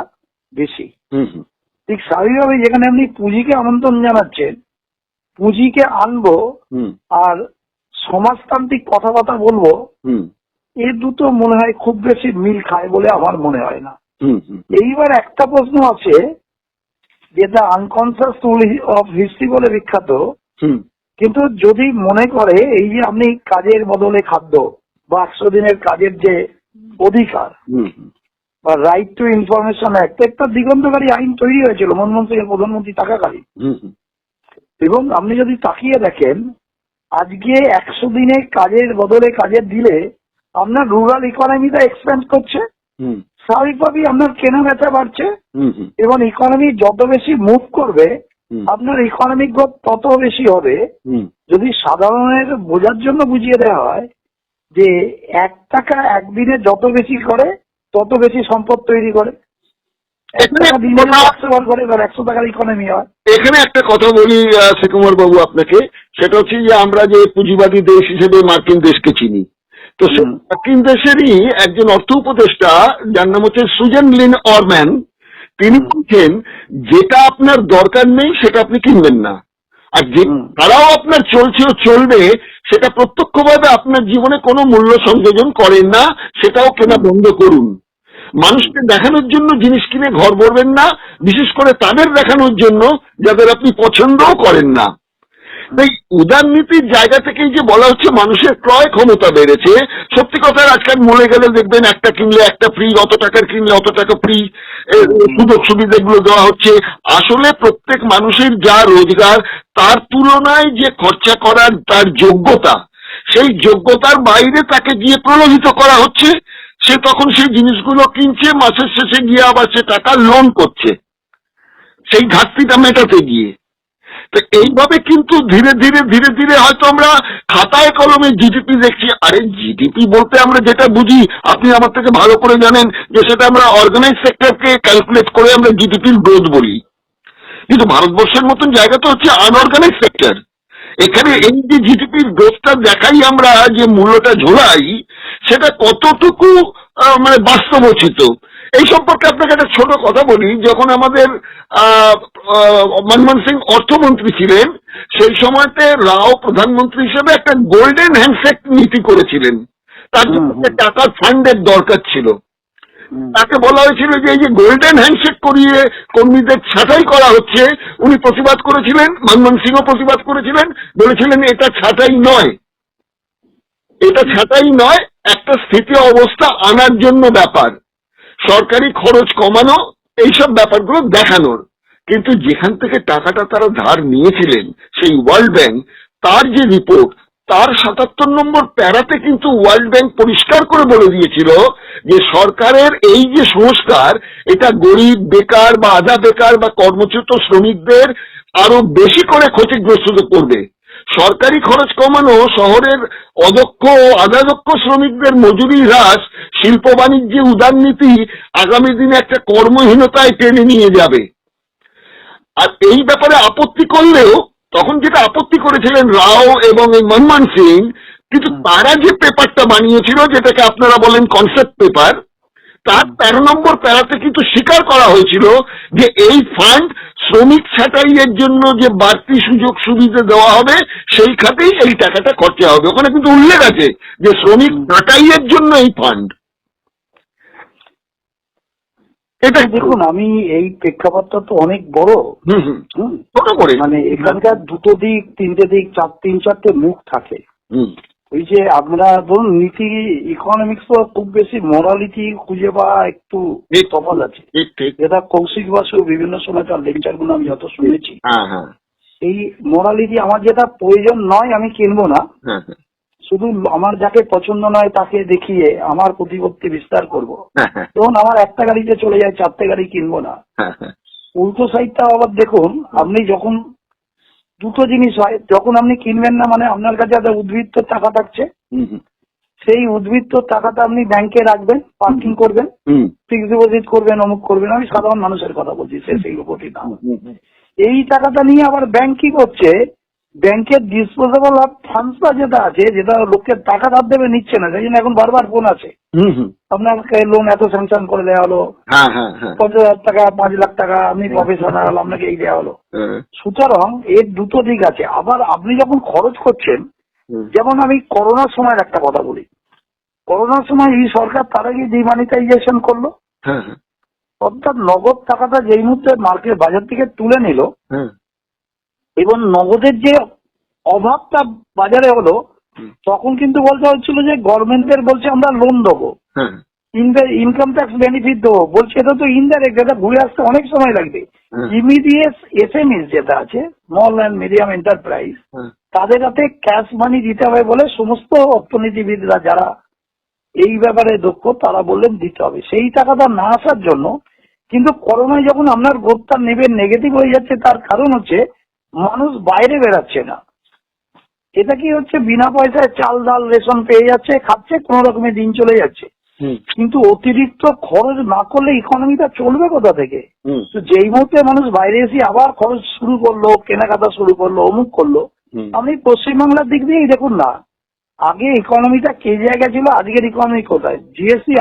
বেশি। হুম হুম ঠিক স্বাভাবিকভাবে যেখানে আপনি পুঁজিকে আমন্ত্রণ জানাচ্ছেন, পুঁজিকে আনবো হুম আর সমাজতান্ত্রিক কথাবার্তা বলবো, হুম এ দুটো মনে হয় খুব বেশি মিল খায় বলে আমার মনে হয় না। হুম হুম এইবার একটা প্রশ্ন আছে, যেটা আনকনসিয়াস রুল অফ হিস্ট্রি বলে বিখ্যাত, হুম কিন্তু যদি মনে করে এই যে আপনি কাজের বদলে খাদ্য বা 100 দিনের কাজের যে অধিকার হুম বা রাইট টু ইনফরমেশন অ্যাক্ট, একটা দিগন্তকারী আইন তৈরি হয়েছিল মনমোহন সিং এর প্রধানমন্ত্রী থাকাকালীন। হুম হুম এবং আপনি যদি তাকিয়ে দেখেন, আজকে 100 দিনে কাজের বদলে কাজের দিলে আপনার রুরাল ইকোনমিটা এক্সপ্যান্ড করছে, হুম স্বাভাবিকভাবেই আপনার কেনা বেচা বাড়ছে, হুম হুম এবং ইকোনমি যত বেশি মুভ করবে হুম আপনার ইকোনমিক গ্রোথ তত বেশি হবে। হুম যদি সাধারণের বোঝার জন্য বুঝিয়ে দেওয়া হয় যে 1 টাকা একদিনে যত বেশি করে তত বেশি সম্পদ তৈরি করে, 1 টাকা দিনে 100 বার করে, এবার 100 টাকার ইকোনমি হয়। এখানে একটা কথা বলি শ্রীকুমার বাবু আপনাকে, সেটা হচ্ছে যে আমরা যে পুঁজিবাদী দেশ হিসেবে মার্কিন দেশকে চিনি, তো সেই মার্কিন দেশেরই একজন অর্থ উপদেষ্টা যার নাম হচ্ছে সুজেন লিন অরম্যান, তিনি বলছেন যেটা আপনার দরকার নেই সেটা আপনি কিনবেন না, আর যে তারাও আপনার চলছে ও চলবে সেটা প্রত্যক্ষভাবে আপনার জীবনে কোনো মূল্য সংযোজন করেন না, সেটাও কেনা বন্ধ করুন। মানুষকে দেখানোর জন্য জিনিস কিনে ঘর ভরবেন না, বিশেষ করে তাদের দেখানোর জন্য যাদের আপনি পছন্দও করেন না। তাই উদারনীতির জায়গা থেকেই যে বলা হচ্ছে মানুষের ক্রয় ক্ষমতা বেড়েছে, সত্যি কথা আজকাল মরে গেলে দেখবেন একটা কিনলে একটা ফ্রি, অত টাকার কিনলে অত টাকা ফ্রি, সুযোগ সুবিধাগুলো দেওয়া হচ্ছে। আসলে প্রত্যেক মানুষের যা রোজগার তার তুলনায় যে খরচা করার তার যোগ্যতা, সেই যোগ্যতার বাইরে তাকে দিয়ে প্রলোভিত করা হচ্ছে, সে তখন সেই জিনিসগুলো কিনছে, মাসের শেষে গিয়ে আবার সে টাকা লোন করছে সেই ঘাটতিটা মেটাতে গিয়ে। তো এইভাবে কিন্তু ধীরে ধীরে ধীরে ধীরে হয়তো আমরা খাতায় কলমে জিডিপি দেখছি, আরে জিডিপি বলতে আমরা যেটা বুঝি আপনি আমার থেকে ভালো করে জানেন যে সেটা আমরা অর্গানাইজ সেক্টরকে ক্যালকুলেট করে আমরা জিডিপির গ্রোথ বলি, কিন্তু ভারতবর্ষের মতন জায়গা তো হচ্ছে আনঅর্গানাইজ সেক্টর। এখানে এই যে জিডিপির গ্রোথটা দেখাই আমরা, যে মূল্যটা ঝোলাই, সেটা কতটুকু মানে বাস্তবোচিত। এই সম্পর্কে আপনাকে একটা ছোট কথা বলি, যখন আমাদের মনমোহন সিং অর্থমন্ত্রী ছিলেন সেই সময়তে রাও প্রধানমন্ত্রী হিসেবে একটা গোল্ডেন হ্যান্ডশেক নীতি করেছিলেন, তার জন্য টাকার ফান্ডের দরকার ছিল। তাকে বলা হয়েছিল যে এই যে গোল্ডেন হ্যান্ডশেক করিয়ে কর্মীদের ছাঁটাই করা হচ্ছে, উনি প্রতিবাদ করেছিলেন, মনমোহন সিংও প্রতিবাদ করেছিলেন, বলেছিলেন এটা ছাঁটাই নয়, এটা ছাঁটাই নয়, একটা স্থিতি অবস্থা আনার জন্য ব্যাপার, সরকারি খরচ কমানো, এইসব ব্যাপারগুলো দেখানোর। কিন্তু যেখান থেকে টাকাটা তারা ধার নিয়েছিলেন সেই ওয়ার্ল্ড ব্যাংক, তার যে রিপোর্ট, তার 77 নম্বর প্যারাতে কিন্তু ওয়ার্ল্ড ব্যাংক পরিষ্কার করে বলে দিয়েছিল যে সরকারের এই যে সংস্কার, এটা গরিব, বেকার বা আধা বেকার বা কর্মচ্যুত শ্রমিকদের আরো বেশি করে ক্ষতিগ্রস্ত করবে। সরকারি খরচ কমানো, শহরের অদক্ষ ও আধাদক্ষ শ্রমিকদের মজুরি হ্রাস, শিল্প বাণিজ্যে উদারনীতি আগামী দিনে একটা কর্মহীনতায় টেনে নিয়ে যাবে। আর এই ব্যাপারে আপত্তি করলেও, তখন যেটা আপত্তি করেছিলেন রাও এবং এই মনমোহন সিং, কিন্তু তারা যে পেপারটা বানিয়েছিল যেটাকে আপনারা বলেন কনসেপ্ট পেপার, তার 13 নম্বর প্যারাতে কিন্তু স্বীকার করা হয়েছিল যে এই ফান্ড শ্রমিক ছাঁটাইয়ের জন্য যে বাড়তি সুযোগ সুবিধা দেওয়া হবে সেই খাতেই এই টাকাটা খরচা হবে। ওখানে কিন্তু উল্লেখ আছে যে শ্রমিক ছাঁটাইয়ের জন্য এই ফান্ড। এটা দেখুন, আমি এই প্রেক্ষাপটটা তো অনেক বড়, ছোট করে মানে এখানকার দুটো দিক, তিনটে দিক, তিন চারটে মুখ থাকে। ওই যে আমরা ধরুন নীতি, ইকোনমিক্স তো খুব বেশি মোরালিটি খুঁজে পাওয়া একটু তফাৎ আছে, যেটা কৌশিক বাসু বিভিন্ন সময় তার লেকচার গুলো আমি যত শুনেছি, এই মোরালিটি আমার যেটা প্রয়োজন নয় আমি কিনবো না, শুধু আমার যাকে পছন্দ নয় তাকে দেখিয়ে আমার প্রতিপত্তি বিস্তার করবো। তখন আমার একটা গাড়িতে চলে যায়, 4টে গাড়ি কিনবো না। উল্টো সাইডটা আবার দেখুন, আপনি যখন দুটো জিনিস হয়, যখন আপনি কিনবেন না মানে আপনার কাছে একটা উদ্বৃত্ত টাকা থাকছে, সেই উদ্বৃত্ত টাকাটা আপনি ব্যাংকে রাখবেন, পার্কিং করবেন, ফিক্সড ডিপোজিট করবেন, অমুক করবেন, আমি সাধারণ মানুষের কথা বলছি, সে সেই কোটি দাম। এই টাকাটা নিয়ে আবার ব্যাংক কি করছে, ব্যাংকের ডিসপোজেবল ফান্ডসটা যেটা আছে, যেটা লোককে টাকা ধার দেবে নিচ্ছে না, সেই জন্য এখন বারবার ফোন আছে, আপনার লোন এত স্যাংশন করে দেওয়া হলো, হ্যাঁ হ্যাঁ হ্যাঁ 50,000 টাকা 5 লাখ টাকা আপনি প্রফেশনাল, আপনাকে এই দেওয়া হলো। সুতরাং এর দুটো দিক আছে। আবার আপনি যখন খরচ করছেন, যেমন আমি করোনার সময়ের একটা কথা বলি, করোনার সময় এই সরকার তার আগে ডিমানিটাইজেশন করলো, হ্যাঁ হ্যাঁ অর্থাৎ নগদ টাকাটা যেই মুহূর্তে মার্কেট বাজার থেকে তুলে নিল হ্যাঁ এবং নগদের যে অভাবটা বাজারে হলো, তখন কিন্তু বলতে হচ্ছিল যে গভর্নমেন্টের বলছে আমরা লোন দেবো, হ্যাঁ ইনকাম ট্যাক্স বেনিফিট দেবো, বলছে এটা তো ইনডাইরেক্ট, এটা ঘুরে আসতে অনেক সময় লাগবে। ইমিডিয়েট এসএমইস যেটা আছে, স্মল অ্যান্ড মিডিয়াম এন্টারপ্রাইজ, তাদের হাতে ক্যাশ মানি দিতে হবে বলে সমস্ত অর্থনীতিবিদরা যারা এই ব্যাপারে দক্ষ তারা বললেন দিতে হবে। সেই টাকাটা না আসার জন্য কিন্তু করোনায় যখন আপনার গ্রোথটা নেগেটিভ হয়ে যাচ্ছে, তার কারণ হচ্ছে মানুষ বাইরে বেরাচ্ছে না। এটা কি হচ্ছে, বিনা পয়সায় চাল ডাল রেশন পেয়ে যাচ্ছে, খাচ্ছে, কোন রকমের দিন চলে যাচ্ছে, কিন্তু অতিরিক্ত খরচ না করলে ইকোনমিটা চলবে কোথা থেকে? তো যেই মুহূর্তে মানুষ বাইরে এসে আবার খরচ শুরু করলো, কেনাকাটা শুরু করলো, অমুক করলো, আপনি পশ্চিমবাংলার দিক দিয়েই দেখুন না, আগে ইকোনমিটা কে জায়গায় ছিল, আজকের ইকোনমি কোথায়? জিএসটি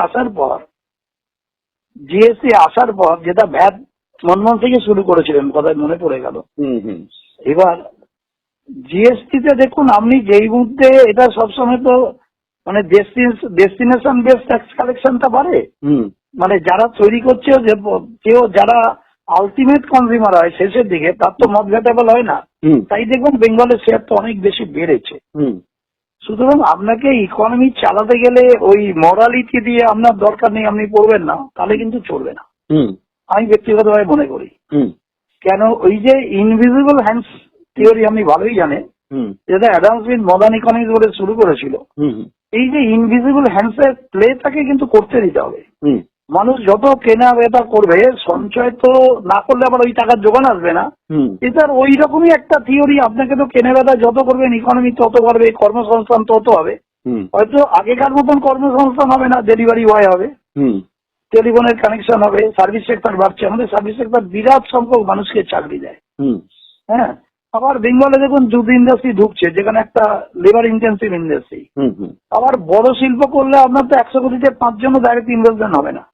আসার পর যেটা ভ্যাট মনমোহন থেকে শুরু করেছিলেন, কথায় মনে পড়ে গেল। এবার জিএসটিতে দেখুন, আপনি যেই মুহূর্তে এটা সবসময় তো মানে ডেস্টিনেশন বেস ট্যাক্স কালেকশনটা বাড়ে, মানে যারা তৈরি করছে, কেউ যারা আলটিমেট কনজিউমার হয় শেষের দিকে, তার তো মত ভেটেবল হয় না, তাই দেখুন বেঙ্গলের শেয়ার তো অনেক বেশি বেড়েছে। সুতরাং আপনাকে ইকোনমি চালাতে গেলে ওই মরালিটি দিয়ে আপনার দরকার নেই, আপনি পড়বেন না, তাহলে কিন্তু চলবে না, আমি ব্যক্তিগতভাবে মনে করি। কেন, ওই যে ইনভিজিবল হ্যান্ডস থিওরি আপনি ভালোই জানেন, যেটা অ্যাডাম স্মিথ মডার্ন ইকোনমিক্স বলে শুরু করেছিল, এই যে ইনভিজিবল হ্যান্ডসের প্লেটাকে কিন্তু করতে দিতে হবে। মানুষ যত কেনা বেচা করবে, সঞ্চয় তো না করলে আবার ওই টাকার যোগান আসবে না। এটার ওই রকমই একটা থিওরি, আপনাকে তো কেনা বেচা যত করবেন ইকোনমি তত বাড়বে, কর্মসংস্থান তত হবে। হয়তো আগেকার মতন কর্মসংস্থান হবে না, ডেলিভারি বয় হবে, টেলিফোনের কানেকশন হবে, সার্ভিস সেক্টর বাড়ছে, আমাদের সার্ভিস সেক্টর বিরাট সংখ্যক মানুষকে চাকরি দেয়। হ্যাঁ, আবার বেঙ্গলে দেখুন জুট ইন্ডাস্ট্রি ঢুকছে, যেখানে একটা লেবার ইন্টেন্সিভ ইন্ডাস্ট্রি। আবার বড় শিল্প করলে আপনার তো 100 কোটিতে 5 জনও ডাইরেক্ট ইনভেস্টমেন্ট হবে না।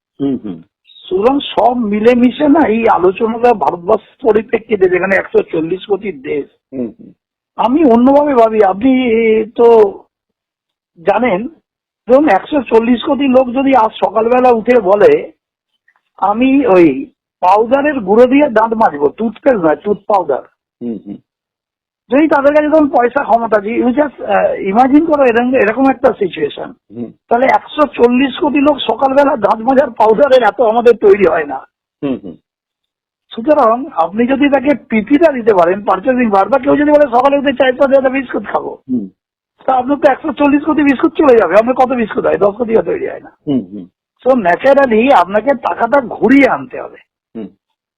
সুতরাং সব মিলেমিশে না এই আলোচনাটা ভারতবর্ষ পরিপ্রেক্ষিতে, যেখানে 140 কোটির দেশ, আমি অন্যভাবে ভাবি। আপনি তো জানেন, ধরুন 140 কোটি লোক যদি আজ সকালবেলা উঠে বলে আমি ওই পাউডারের গুঁড়ো দিয়ে দাঁত মাজবো, টুথপেস্ট নয়, টুথ পাউডার, যদি তাদের কাছে তখন পয়সা ক্ষমতা, ইউ জাস্ট ইমাজিন করো এরকম একটা সিচুয়েশন, তাহলে 140 কোটি লোক সকালবেলা দাঁত মাজার পাউডারের এত আমাদের তৈরি হয় না। সুতরাং আপনি যদি তাকে পিপিটা দিতে পারেন, পারচেজিং পাওয়ার, বা কেউ যদি বলে সকালে উঠে 4-5 বিস্কুট খাবো, তা আপনার তো 140 কোটি বিস্কুট চলে যাবে। আপনার কত বিস্কুট হয়? 10 কোটিও তৈরি হয় না। সো ন্যাচারালি আপনাকে টাকাটা ঘুরিয়ে আনতে হবে।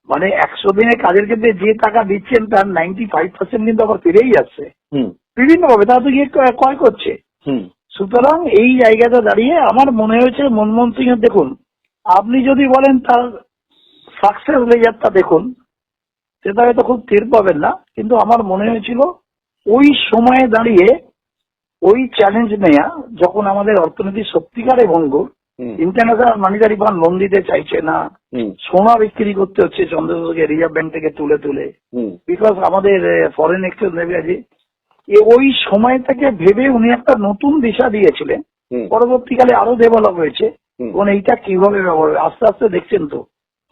মানে 100 দিনে কাজের ক্ষেত্রে যে টাকা দিচ্ছেন তার 95% কিন্তু আবার ফিরেই যাচ্ছে বিভিন্ন ভাবে, তারা তো গিয়ে ক্রয় করছে। সুতরাং এই জায়গাটা দাঁড়িয়ে আমার মনে হয়েছে মনমোহন সিং এর, দেখুন আপনি যদি বলেন তার সাকসেস লেজারটা দেখুন, সেটা হয়তো খুব টের পাবেন না, কিন্তু আমার মনে হয়েছিল ওই সময়ে দাঁড়িয়ে ওই চ্যালেঞ্জ নেয়া, যখন আমাদের অর্থনীতি সত্যিকারে ভঙ্গুর, ইন্টারন্যাশনাল মানিটারি ফান্ড লোন দিতে চাইছে না, সোনা বিক্রি করতে হচ্ছে চন্দ্রবাবুকে রিজার্ভ ব্যাংক থেকে তুলে, বিকজ আমাদের ফরেন এক্সচেঞ্জ নেবে আছে। ওই সময়টাকে ভেবে উনি একটা নতুন দিশা দিয়েছিলেন, পরবর্তীকালে আরো ডেভেলপ হয়েছে। এবং এইটা কিভাবে ব্যবহার, আস্তে আস্তে দেখছেন তো,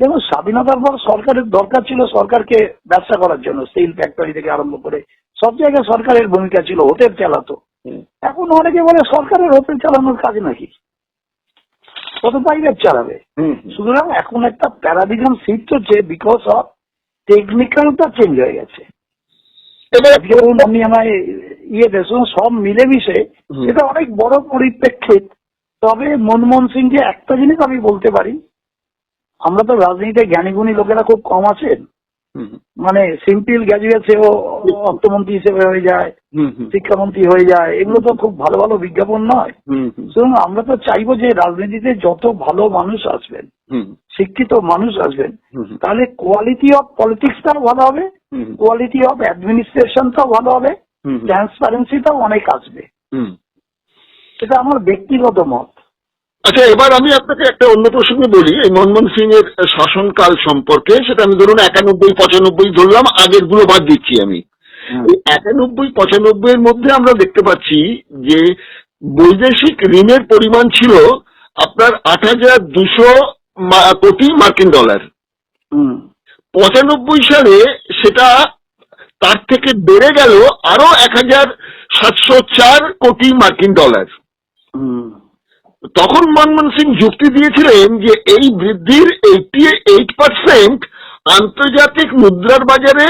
যেমন স্বাধীনতার পর সরকারের দরকার ছিল সরকারকে ব্যবসা করার জন্য, স্টিল ফ্যাক্টরি থেকে আরম্ভ করে সব জায়গায় সরকারের ভূমিকা ছিল, হোটেল চালাতো। এখন অনেকে বলে সরকারের হোটেল চালানোর কাজ নাকি, কত প্রাইভেট চালাবে। সুতরাং এখন একটা প্যারাডিগম শিফট হচ্ছে, বিকজ অফ টেকনিক্যালটা চেঞ্জ হয়ে গেছে। আপনি আমায় দেখুন, সব মিলেমিশে এটা অনেক বড় পরিপ্রেক্ষিত। তবে মনমোহন সিংকে একটা জিনিস আমি বলতে পারি, আমরা তো রাজনীতিতে জ্ঞানীগুণী লোকেরা খুব কম আছেন, মানে সিম্পল গ্র্যাজুয়েট সেও অর্থমন্ত্রী হিসেবে হয়ে যায়, শিক্ষামন্ত্রী হয়ে যায়, এগুলো তো খুব ভালো ভালো বিজ্ঞাপন নয়। সুতরাং আমরা তো চাইবো যে রাজনীতিতে যত ভালো মানুষ আসবেন, শিক্ষিত মানুষ আসবেন, তাহলে কোয়ালিটি অফ পলিটিক্সটাও ভালো হবে, হুম। কোয়ালিটি অফ অ্যাডমিনিস্ট্রেশনটাও ভালো হবে, হুম। ট্রান্সপারেন্সিটাও অনেক আসবে। হুম। এটা আমার ব্যক্তিগত মত। আচ্ছা, এবার আমি আপনাকে একটা অন্য প্রসঙ্গে বলি, এই মনমোহন সিং এর শাসনকাল সম্পর্কে। সেটা আমি ধরুন 91-95 ধরলাম, আগের গুলো বাদ দিচ্ছি আমি। এই 91-95 এর মধ্যে আমরা দেখতে পাচ্ছি যে বৈদেশিক ঋণের পরিমাণ ছিল আপনার 8,200 কোটি মার্কিন ডলার। হুম 95 সালে সেটা তার থেকে বেড়ে গেল আরো 1,704 কোটি মার্কিন ডলার। হুম তখন মনমোহন সিং যুক্তি দিয়েছিলেন যে এই বৃদ্ধির 88% আন্তর্জাতিক মুদ্রার বাজারে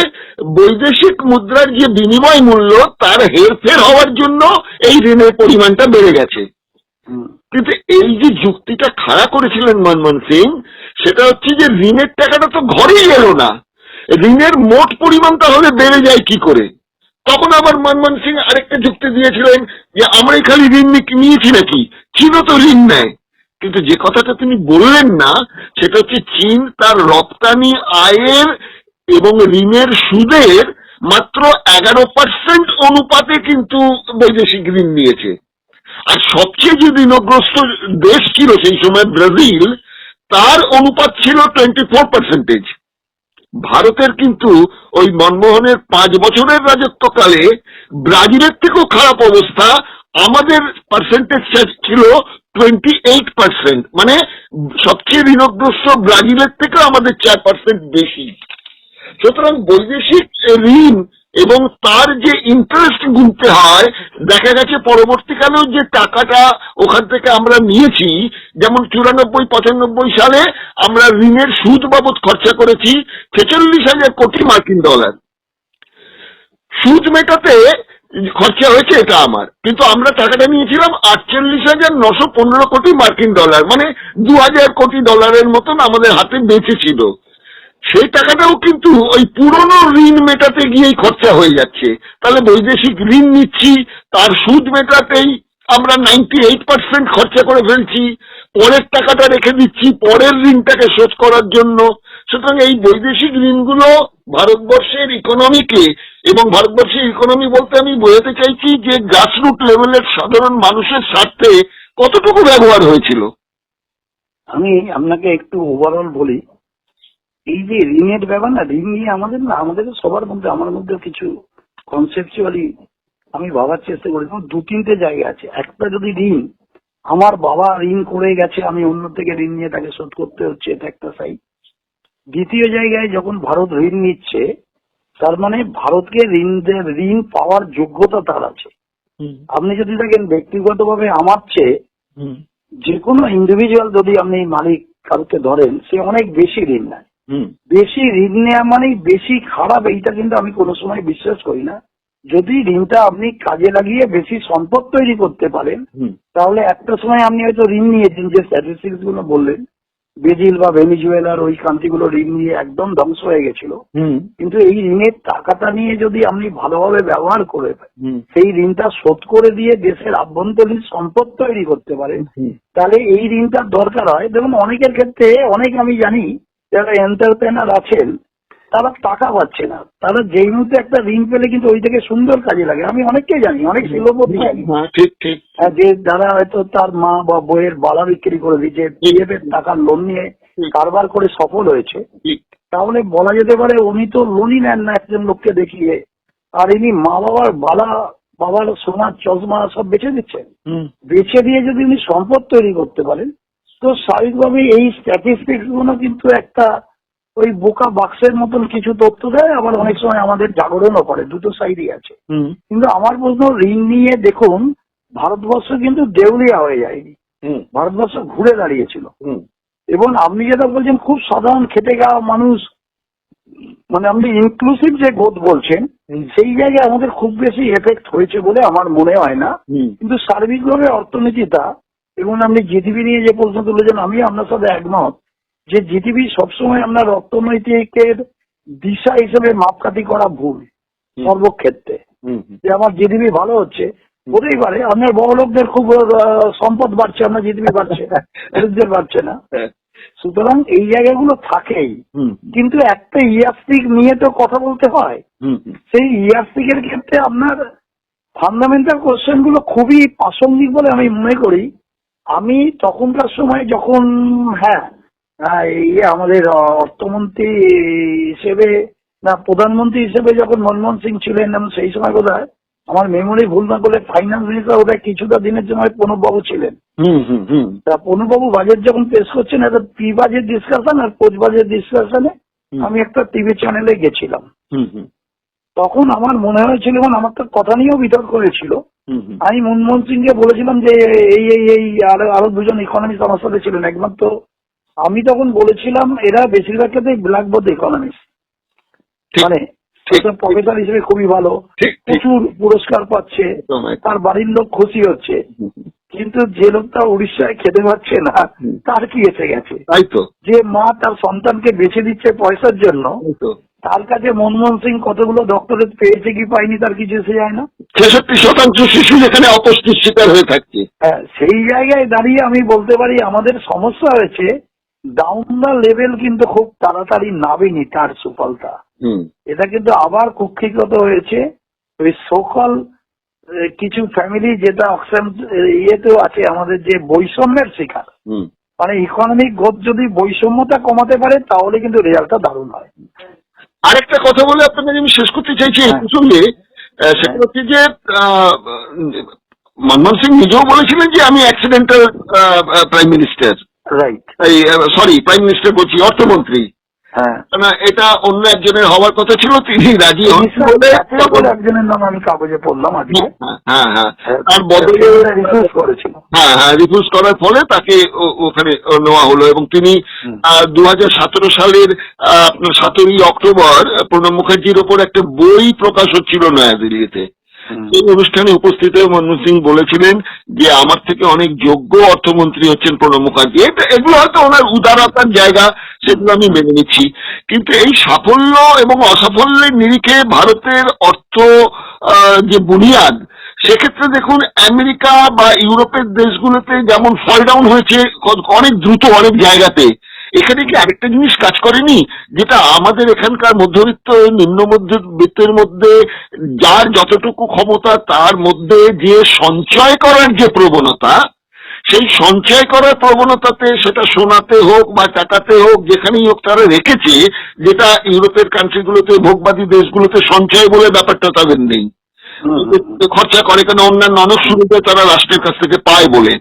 বৈদেশিক মুদ্রার যে বিনিময় মূল্য তার হেরফের হওয়ার জন্য এই ঋণের পরিমাণটা বেড়ে গেছে। হুম কিন্তু এই যে যুক্তিটা খাড়া করেছিলেন মনমোহন সিং, সেটা হচ্ছে যে ঋণের টাকাটা তো ঘরেই এলো না, ঋণের মোট পরিমাণ তাহলে বেড়ে যায় কি করে। তখন আবার মনমোহন সিং আরেকটা যুক্তি দিয়েছিলেন যে আমরাই খালি ঋণ নিয়েছি নাকি, চীনও তো ঋণ নেয়। কিন্তু যে কথাটা তিনি বললেন না সেটা হচ্ছে চীন তার রপ্তানি আয়ের এবং ঋণের সুদের মাত্র 11% অনুপাতে কিন্তু বৈদেশিক ঋণ নিয়েছে। আর সবচেয়ে যে ঋণগ্রস্ত দেশ ছিল সেই সময় ব্রাজিল, তার অনুপাত ছিল 24%। ভারতের কিন্তু ওই মনমোহনের 5 বছরের রাজত্বকালে ব্রাজিলের থেকেও খারাপ অবস্থা, আমাদের পার্সেন্টেজ ছিল 28%। মানে সবচেয়ে ঋণগ্রস্ত ব্রাজিলের থেকে আমাদের 4% বেশি। সুতরাং বৈদেশিক ঋণ এবং তার যে ইন্টারেস্ট গুনতে হয়, দেখা গেছে পরবর্তীকালেও যে টাকাটা ওখান থেকে আমরা নিয়েছি, যেমন 94-95 সালে আমরা ঋণের সুদ বাবদ খরচা করেছি 46,000 কোটি মার্কিন ডলার। সুদ মেটাতে খরচা হয়েছে এটা আমার, কিন্তু আমরা টাকাটা নিয়েছিলাম 48,915 কোটি মার্কিন ডলার, মানে 2,000 কোটি ডলারের মতন আমাদের হাতে বেঁচে ছিল। সেই টাকাটাও কিন্তু ওই পুরনো ঋণ মেটাতে গিয়েই খরচা হয়ে যাচ্ছে। তাহলে বৈদেশিক ঋণ নিচ্ছি, তার সুদ মেটাতেই আমরা 98% খরচা করে ফেলছি, পরের টাকাটা রেখে দিচ্ছি পরের ঋণটাকে শোধ করার জন্য। সুতরাং এই বৈদেশিক ঋণগুলো ভারতবর্ষের ইকোনমিকে, এবং ভারতবর্ষের ইকোনমি বলতে আমি বোঝাতে চাইছি যে গ্রাসরুট লেভেলের সাধারণ মানুষের স্বার্থে কতটুকু ব্যবহার হয়েছিল। আমি আপনাকে একটু ওভারঅল বলি, এই যে ঋণের ব্যাপার না, ঋণ নিয়ে আমাদের সবার মধ্যে, আমার মধ্যে কিছু কনসেপচুয়ালি আমি ভাবার চেষ্টা করি। 2-3টে জায়গা আছে। একটা যদি ঋণ, আমার বাবা ঋণ করে গেছে, আমি অন্য থেকে ঋণ নিয়ে তাকে শোধ করতে হচ্ছে, এটা একটা সাইড। দ্বিতীয় জায়গায় যখন ভারত ঋণ নিচ্ছে, তার মানে ভারতকে ঋণ পাওয়ার যোগ্যতা তার আছে। আপনি যদি দেখেন ব্যক্তিগতভাবে আমার চেয়ে যে কোনো ইন্ডিভিজুয়াল যদি আপনি মালিক কাউকে ধরেন, সে অনেক বেশি ঋণ নেয়। বেশি ঋণ নেওয়া মানেই বেশি খারাপ, এইটা কিন্তু আমি কোনো সময় বিশ্বাস করি না। যদি ঋণটা আপনি কাজে লাগিয়ে বেশি সম্পদ তৈরি করতে পারেন, তাহলে একটা সময় আপনি হয়তো ঋণ নিয়েছেন, যে স্ট্যাটিস্টিক্স গুলো বললেন, ব্রাজিল বা ভেনিজুয়েলার ওই কান্ট্রিগুলো ঋণ নিয়ে একদম ধ্বংস হয়ে গেছিল। কিন্তু এই ঋণের টাকাটা নিয়ে যদি আপনি ভালোভাবে ব্যবহার করে সেই ঋণটা শোধ করে দিয়ে দেশের আভ্যন্তরীণ সম্পদ তৈরি করতে পারেন, তাহলে এই ঋণটার দরকার হয়। দেখুন অনেকের ক্ষেত্রে, অনেক আমি জানি যারা এন্টারপ্রেনার আছেন, তারা টাকা পাচ্ছে না, তারা যেই মুহূর্তে একটা ঋণ পেলে কিন্তু ওই থেকে সুন্দর কাজে লাগে। আমি অনেককেই জানি, অনেক শিল্পপতি জানি, ঠিক ঠিক, যে যারা হয়তো তার মা বা বইয়ের বালা বিক্রি করে দিয়েছে, পিএফ এর টাকার লোন নিয়ে কারবার করে সফল হয়েছে। তাহলে বলা যেতে পারে উনি তো লোনই নেন না একজন লোককে দেখিয়ে, আর ইনি মা বাবার বালা, বাবার সোনার চশমা সব বেচে দিচ্ছেন। বেচে দিয়ে যদি উনি সম্পদ তৈরি করতে পারেন, তো স্বাভাবিকভাবে এই স্ট্যাটিস্টিক্স গুলো কিন্তু একটা ওই বোকা বাক্সের মতন কিছু তথ্য দেয়, আবার অনেক সময় আমাদের জাগরণও করে। দুটো সাইডই আছে। কিন্তু আমার প্রশ্ন, ঋণ নিয়ে দেখুন ভারতবর্ষ কিন্তু দেউলিয়া হয়ে যায়নি, ভারতবর্ষ ঘুরে দাঁড়িয়েছিল। এবং আপনি যেটা বলছেন খুব সাধারণ খেটে খাওয়া মানুষ, মানে আপনি ইনক্লুসিভ যে গ্রোথ বলছেন, সেই জায়গায় আমাদের খুব বেশি এফেক্ট হয়েছে বলে আমার মনে হয় না। কিন্তু সার্বিকভাবে অর্থনীতিটা, এবং আপনি জিডিপি নিয়ে যে প্রশ্ন তুলেছেন, আমি আপনার সাথে একমত যে জিডিপি সবসময় আপনার অর্থনৈতিকের দিশা হিসেবে মাপকাঠি করা ভুল সর্বক্ষেত্রে। যে আমার জিডিপি ভালো হচ্ছে, হতেই পারে আপনার বড় লোকদের খুব সম্পদ বাড়ছে, আপনার জিডিপি বাড়ছে, গরিবদের বাড়ছে না। সুতরাং এই জায়গাগুলো থাকেই, হুম কিন্তু একটা ইয়ারস্টিক নিয়ে তো কথা বলতে হয়। হুম সেই ইয়ারস্টিকের ক্ষেত্রে আপনার ফান্ডামেন্টাল কোশ্চেন গুলো খুবই প্রাসঙ্গিক বলে আমি মনে করি। আমি তখনকার সময় যখন আমাদের অর্থমন্ত্রী হিসেবে না প্রধানমন্ত্রী হিসেবে যখন মনমোহন সিং ছিলেন, এবং সেই সময় বোধহয় আমার মেমোরি ভুল না করলে ফাইন্যান্স মিনিস্টার ওটা কিছুটা দিনের জন্য প্রণববাবু ছিলেন। হুম হুম হুম তা প্রণববাবু বাজেট যখন পেশ করছেন, একটা প্রি বাজেট ডিসকাশন আর পোস্ট বাজেট ডিসকাশনে আমি একটা টিভি চ্যানেলে গেছিলাম। হুম হুম তখন আমার মনে হয়েছিল, এবং আমার তো কথা নিয়েও বিতর্ক হয়েছিল, হুম হুম আমি মনমোহন সিংকে বলেছিলাম যে এই আরো দুজন ইকোনমিস্ট আমার সাথে ছিলেন একমাত্র। আমি তখন বলেছিলাম এরা বেশিরভাগ ক্ষেত্রে ব্ল্যাকবোর্ড ইকোনমিস্ট, ঠিক, মানে ঠিক, প্রফেসর হিসেবে খুবই ভালো, ঠিক, ঠিক। প্রচুর পুরস্কার পাচ্ছে, একদম, একদম। তার বাড়ির লোক খুশি হচ্ছে। হুম, হুম, কিন্তু যে লোকটা উড়িষ্যায় খেতে পাচ্ছে না, তার কি এসে গেছে? তাই তো, যে মা তার সন্তানকে বেছে দিচ্ছে পয়সার জন্য, তাই তো। তার কাছে মনমোহন সিং কতগুলো ডক্টরেট পেয়েছে কি পায়নি তার কিছু এসে যায় না। 66% শিশু যেখানে অপুষ্টির শিকার হয়ে থাকছে। হ্যাঁ, সেই জায়গায় দাঁড়িয়ে আমি বলতে পারি আমাদের সমস্যা হয়েছে ডাউন দ্য লেভেল, কিন্তু খুব তাড়াতাড়ি নামেনি তার সুফলতা। হুম এটা কিন্তু আবার কুক্ষিগত হয়েছে ওই সকল কিছু ফ্যামিলি, যেটা ইয়েতেও আছে আমাদের, যে বৈষম্যের শিকার। হুম মানে ইকোনমিক গ্রোথ যদি বৈষম্যতা কমাতে পারে তাহলে কিন্তু রেজাল্টটা দারুণ হয়। আরেকটা কথা বলে আপনাকে আমি শেষ করতে চাইছি এই প্রসঙ্গে, সেটা হচ্ছে যে মনমোহন সিং নিজেও বলেছিলেন যে আমি অ্যাক্সিডেন্টাল প্রাইম মিনিস্টার, রাইট। এই প্রাইম মিনিস্টার বলছি, অর্থমন্ত্রী। হ্যাঁ, না, এটা অন্য একজনের হওয়ার কথা ছিল, তিনি রাজি হন বলে একজনের নাম আমি কাগজে পড়লাম আজকে। হ্যাঁ হ্যাঁ তার বদলে রিফিউজ করেছিল। হ্যাঁ হ্যাঁ রিফিউজ করার ফলে তাকে ওখানে নেওয়া হলো, এবং তিনি 2017 সালের আপনার 17ই অক্টোবর প্রণব মুখার্জির ওপর একটা বই প্রকাশ হচ্ছিল নয়াদিল্লিতে। এই অনুষ্ঠানে উপস্থিত হয়ে মনমোহন সিং বলেছিলেন যে আমার থেকে অনেক যোগ্য অর্থমন্ত্রী হচ্ছেন প্রণব মুখার্জি। এগুলো হয়তো ওনার উদারতার জায়গা, সেগুলো আমি মেনে নিচ্ছি। কিন্তু এই সাফল্য এবং অসাফল্যের নিরিখে ভারতের অর্থ যে বুনিয়াদ, সেক্ষেত্রে দেখুন আমেরিকা বা ইউরোপের দেশগুলোতে যেমন ফল ডাউন হয়েছে অনেক দ্রুত অনেক জায়গাতে, এখানে কি আরেকটা জিনিস কাজ করেনি, যেটা আমাদের এখানকার মধ্যবিত্ত নিম্ন মধ্যবিত্তের মধ্যে যার যতটুকু ক্ষমতা তার মধ্যে যে সঞ্চয় করার যে প্রবণতা, সেই সঞ্চয় করার প্রবণতাতে সেটা সোনাতে হোক বা টাকাতে হোক যেখানেই হোক তারা রেখেছে, যেটা ইউরোপের কান্ট্রিগুলোতে ভোগবাদী দেশগুলোতে সঞ্চয় বলে ব্যাপারটা তাদের নেই। খরচা করে কেন, অন্যান্য অনেক সুবিধা তারা রাষ্ট্রের কাছ থেকে পায় বলে।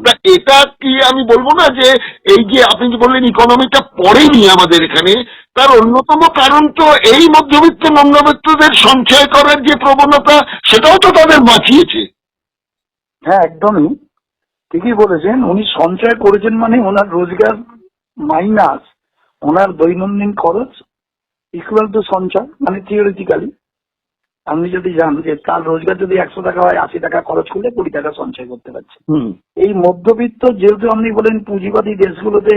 তা এটা কি আমি বলবো না যে এই যে আপনি যে বললেন ইকোনমিটা পড়েনি আমাদের এখানে, তার অন্যতম কারণ তো এই মধ্যবিত্ত নিম্নবিত্তদের সঞ্চয় করার যে প্রবণতা, সেটাও তো তাদের বাঁচিয়েছে। হ্যাঁ, একদমই ঠিকই বলেছেন। উনি সঞ্চয় করেছেন মানে ওনার রোজগার মাইনাস ওনার দৈনন্দিন খরচ ইকুয়াল টু সঞ্চয়। মানে থিওরিটিক্যালি আপনি যদি জান যে তার রোজগার যদি 100 টাকা হয়, 80 টাকা খরচ করলে 20 টাকা সঞ্চয় করতে পারছে। এই মধ্যবিত্ত, যেহেতু আপনি বলেন পুঁজিবাদী দেশগুলোতে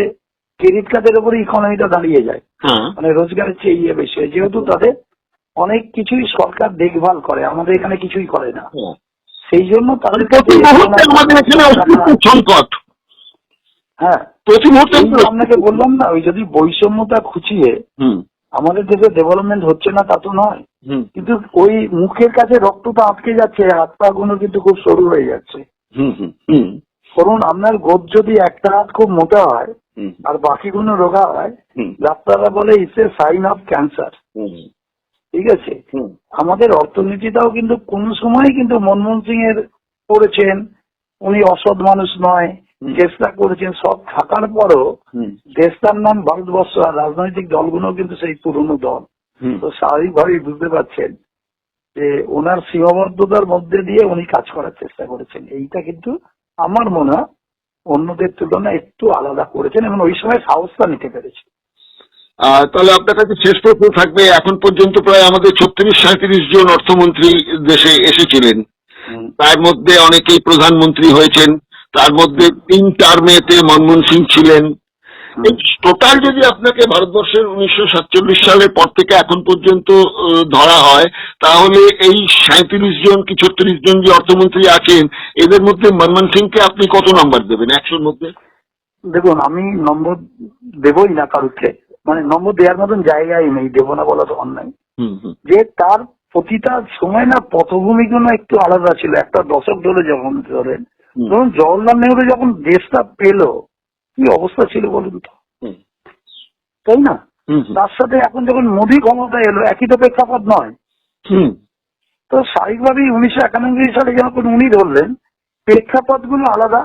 ক্রেডিট কার্ডের উপরে ইকোনমিটা দাঁড়িয়ে যায়, মানে রোজগারের চেয়ে ইয়ে বেশি হয়, যেহেতু তাদের অনেক কিছুই সরকার দেখভাল করে, আমাদের এখানে কিছুই করে না। সেই জন্য তাদের আমাদের এখানে সংকট। হ্যাঁ, প্রতি মুহূর্তে আপনাকে বললাম না, ওই যদি বৈষম্যতা খুঁচিয়ে আমাদের দেশে ডেভেলপমেন্ট হচ্ছে না তা তো নয়, কিন্তু ওই মুখের কাছে রক্তটা আটকে যাচ্ছে, হাত পা গুলো কিন্তু খুব সরু হয়ে যাচ্ছে। ধরুন আপনার গোদ যদি একটা হাত খুব মোটা হয় আর বাকিগুলো রোগা হয়, ডাক্তাররা বলে it's a sign of cancer. ঠিক আছে, আমাদের অর্থনীতিটাও কিন্তু কোন সময় কিন্তু মনমোহন সিং এর করেছেন, উনি অসৎ মানুষ নয়, চেষ্টা করেছেন, সব থাকার পরও দেশটার নাম ভারতবর্ষ, আর রাজনৈতিক দলগুলো কিন্তু সেই পুরনো দল। তো স্বাভাবিকভাবেই বুঝতে পারছেন যে ওনার সীমাবদ্ধতার মধ্যে দিয়ে উনি কাজ করার চেষ্টা করেছেন। এইটা কিন্তু আমার মনে হয় অন্যদের তুলনায় একটু আলাদা করেছেন, এবং ওই সময় সাহসটা নিতে পেরেছে। তাহলে আপনার কাছে শেষ প্রশ্ন থাকবে, এখন পর্যন্ত প্রায় আমাদের 36-37 জন অর্থমন্ত্রী দেশে এসেছিলেন, তার মধ্যে অনেকেই প্রধানমন্ত্রী হয়েছেন, তার মধ্যে 3 টার্মেতে মনমোহন সিং ছিলেন। এই টোটাল যদি আপনাকে ভারতবর্ষের 1947 সালের পর থেকে এখন পর্যন্ত ধরা হয়, তাহলে এই 37 জন কি 36 জন যে অর্থমন্ত্রী আছেন, এদের মধ্যে মনমোহন সিংকে আপনি কত নাম্বার দেবেন 100-র মধ্যে? দেখুন, আমি নম্বর দেবই না কারুকে, মানে নম্বর দেওয়ার মতন জায়গায় নেই, দেবো না বলা তো অন্যায়। যে তার প্রতিটা সময় না পটভূমিগুলো একটু আলাদা ছিল। একটা দশক ধরে যখন ধরেন, ধরুন জওহরলাল নেহরু যখন দেশটা পেলো কি অবস্থা ছিল বলুন তো, তাই না? তার সাথে এখন যখন মোদী ক্ষমতায় এলো একই তো প্রেক্ষাপট নয়। তো স্বাভাবিকভাবেই 1991 সালে যখন উনি ধরলেন প্রেক্ষাপট গুলো আলাদা,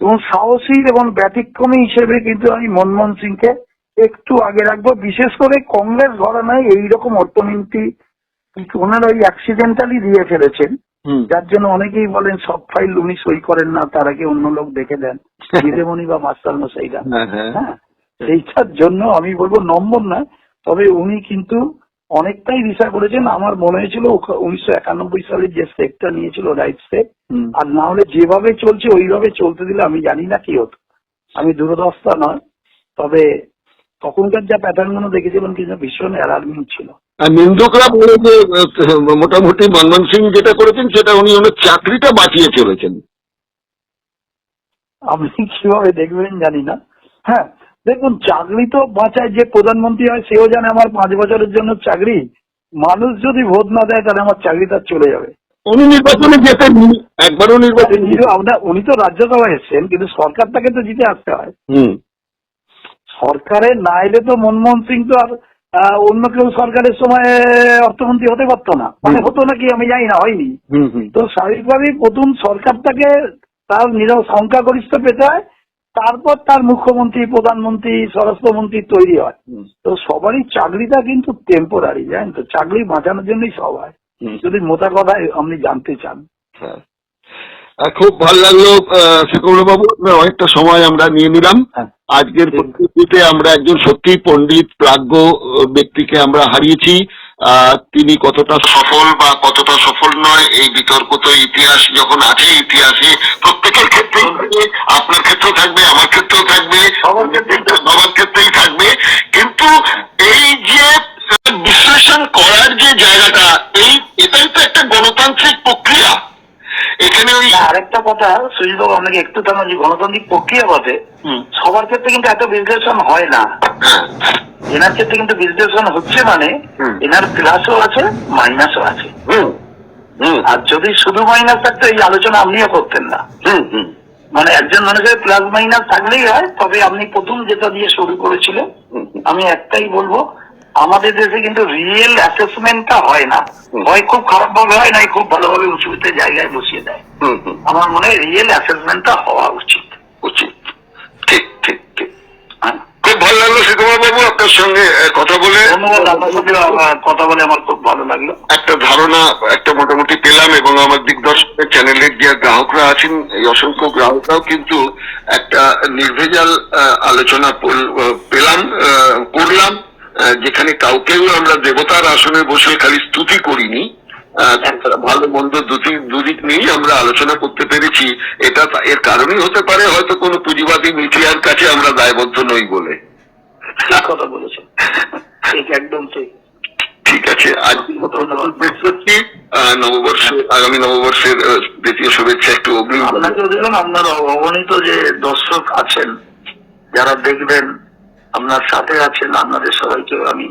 এবং সাহসী এবং ব্যতিক্রমী হিসেবে কিন্তু আমি মনমোহন সিংকে একটু আগে রাখবো। বিশেষ করে কংগ্রেস ঘরানায় এইরকম অর্থনীতি ওনারা ওই অ্যাক্সিডেন্টালি দিয়ে ফেলেছেন, যার জন্য অনেকেই বলেন সব ফাইল উনি সই করেন না, তার আগে অন্য লোক দেখে দেন, দিদিমণি বা মাস্টার মশাইরা। হ্যাঁ, সেইটার জন্য আমি বলবো নম্বর না, তবে উনি কিন্তু অনেকটাই বিষয় করেছেন। আমার মনে হয়েছিল 1991 সালে যে স্টেপটা নিয়েছিল রাইট স্টেপ, আর না হলে যেভাবে চলছে ওইভাবে চলতে দিলে আমি জানি না কি হতো। আমি দূরদর্শা নয়, তবে তখনকার যা প্যাটার্ন গুলো দেখেছিলাম কিন্তু ভীষণ অ্যালার্মিং ছিল। নিন্দুকরা বলে যে মোটামুটি মনমোহন সিং যেটা করেছেন সেটা উনি ওনার চাকরিটা বাঁচিয়ে চলেছেন। আপনি কিভাবে দেখবেন জানি না। হ্যাঁ দেখুন, চাকরি তো বাঁচায়, যে প্রধানমন্ত্রী হয় সেও জানে আমার 5 বছরের জন্য চাকরি, মানুষ যদি ভোট না দেয় তাহলে আমার চাকরিটা চলে যাবে। উনি নির্বাচনে যেতেন, একবারও নির্বাচন উনি তো রাজ্যসভায় এসছেন, কিন্তু সরকারটাকে তো জিতে আসতে হয়। সরকারে না এলে তো মনমোহন সিং তো আর অন্য কেউ সরকারের সময় অর্থমন্ত্রী হতে পারতো না, মানে হতো নাকি আমি জানি না, হয়নি। তো স্বাভাবিকভাবেই প্রথম সরকারটাকে তার সংখ্যাগরিষ্ঠ পেতে হয়, তারপর তার মুখ্যমন্ত্রী, প্রধানমন্ত্রী, স্বরাষ্ট্রমন্ত্রী তৈরি হয়। তো সবারই চাকরিটা কিন্তু টেম্পোরারি, জানেন তো, চাকরি বাঁচানোর জন্যই সব হয়, যদি মোটা কথায় আপনি জানতে চান। খুব ভালো লাগলো সুকুমার বাবু, অনেকটা সময় আমরা নিয়ে নিলাম। আজকের পরিস্থিতিতে আমরা একজন সত্যি পণ্ডিত প্রাজ্ঞ ব্যক্তিকে আমরা হারিয়েছি। তিনি কতটা সফল বা কতটা সফল নয় এই বিতর্ক তো ইতিহাস যখন আছে, ইতিহাসে প্রত্যেকের ক্ষেত্রেই থাকবে, আপনার ক্ষেত্রেও থাকবে, আমার ক্ষেত্রেও থাকবে, সবার ক্ষেত্রেই থাকবে। কিন্তু এই যে বিশ্লেষণ করার যে জায়গাটা, এটাই তো একটা গণতান্ত্রিক প্রক্রিয়া। এখানে ওই আরেকটা কথা সুজিতবাবু, আপনাকে একটু থামার, যে গণতান্ত্রিক প্রক্রিয়া বটে, সবার ক্ষেত্রে কিন্তু এত বিশ্লেষণ হয় না। এনার ক্ষেত্রে কিন্তু বিশ্লেষণ হচ্ছে, মানে এনার প্লাসও আছে মাইনাসও আছে। আর যদি শুধু মাইনাস থাকতো এই আলোচনা আপনিও করতেন না। মানে একজন মানুষের প্লাস মাইনাস থাকলেই হয়। তবে আপনি প্রথম যেটা দিয়ে শুরু করেছিলেন, আমি একটাই বলবো, আমাদের দেশে কিন্তু রিয়েল অ্যাসেসমেন্টটা হয় না, হয় খুব খারাপ ভাবে হয়, নাই খুব ভালোভাবে উঁচুতে জায়গায় বসিয়ে দেয়। আমার মনে হয় রিয়েল অ্যাসেসমেন্টটা হওয়া উচিত। ঠিক ঠিক ঠিক। খুব ভালো লাগলো সুকুমার বাবু আপনার সঙ্গে কথা বলে। ধন্যবাদ, আপনার সাথে কথা বলে আমার খুব ভালো লাগলো। একটা ধারণা একটা মোটামুটি পেলাম, এবং আমার দিগদর্শকের চ্যানেলের যে গ্রাহকরা আছেন, এই অসংখ্য গ্রাহকরাও কিন্তু একটা নির্ভেজাল আলোচনা করলাম, যেখানে কাউকেও আমরা দেবতার আসনে বসে খালি স্তুতি করিনি, ভালো মন্দ দুদিক নিয়েই আমরা আলোচনা করতে পেরেছি। এটা এর কারণই হতে পারে হয়তো কোনো পুঁজিবাদী মিডিয়ার কাছে আমরা দায়বদ্ধ নই বলে। ঠিক কথা বলেছেন, ঠিক, একদম ঠিক। ঠিক আছে, আজ নববর্ষে, আগামী নববর্ষের দ্বিতীয় শুভেচ্ছা একটু অগ্রিম আপনাকেও দিলাম। আপনার অগণিত যে দর্শক আছেন যারা দেখবেন, আপনার সাথে আছেন, আপনাদের সবাইকে আমি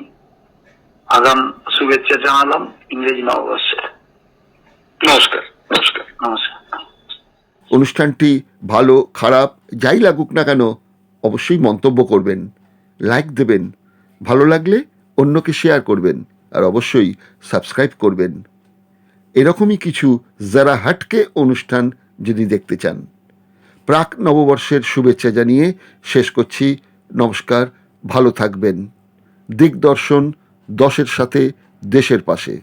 আগাম শুভেচ্ছা জানালাম ইংরেজি নববর্ষের। নমস্কার। নমস্কার। নমস্কার। অনুষ্ঠানটি ভালো খারাপ যাই লাগুক না কেন অবশ্যই মন্তব্য করবেন, লাইক দেবেন, ভালো লাগলে অন্যকে শেয়ার করবেন, আর অবশ্যই সাবস্ক্রাইব করবেন। এরকমই কিছু যারা হাটকে অনুষ্ঠান যদি দেখতে চান। প্রাক নববর্ষের শুভেচ্ছা জানিয়ে শেষ করছি। নমস্কার, ভালো থাকবেন। দিগদর্শন, 10-এর সাথে, দেশের পাশে।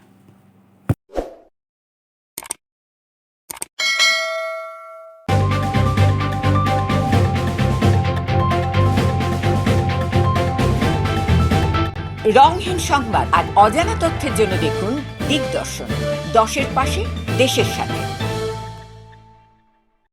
রংহীন সংবাদ আর অজানা তথ্যের জন্য দেখুন দিগদর্শন, 10-এর পাশে, দেশের সাথে।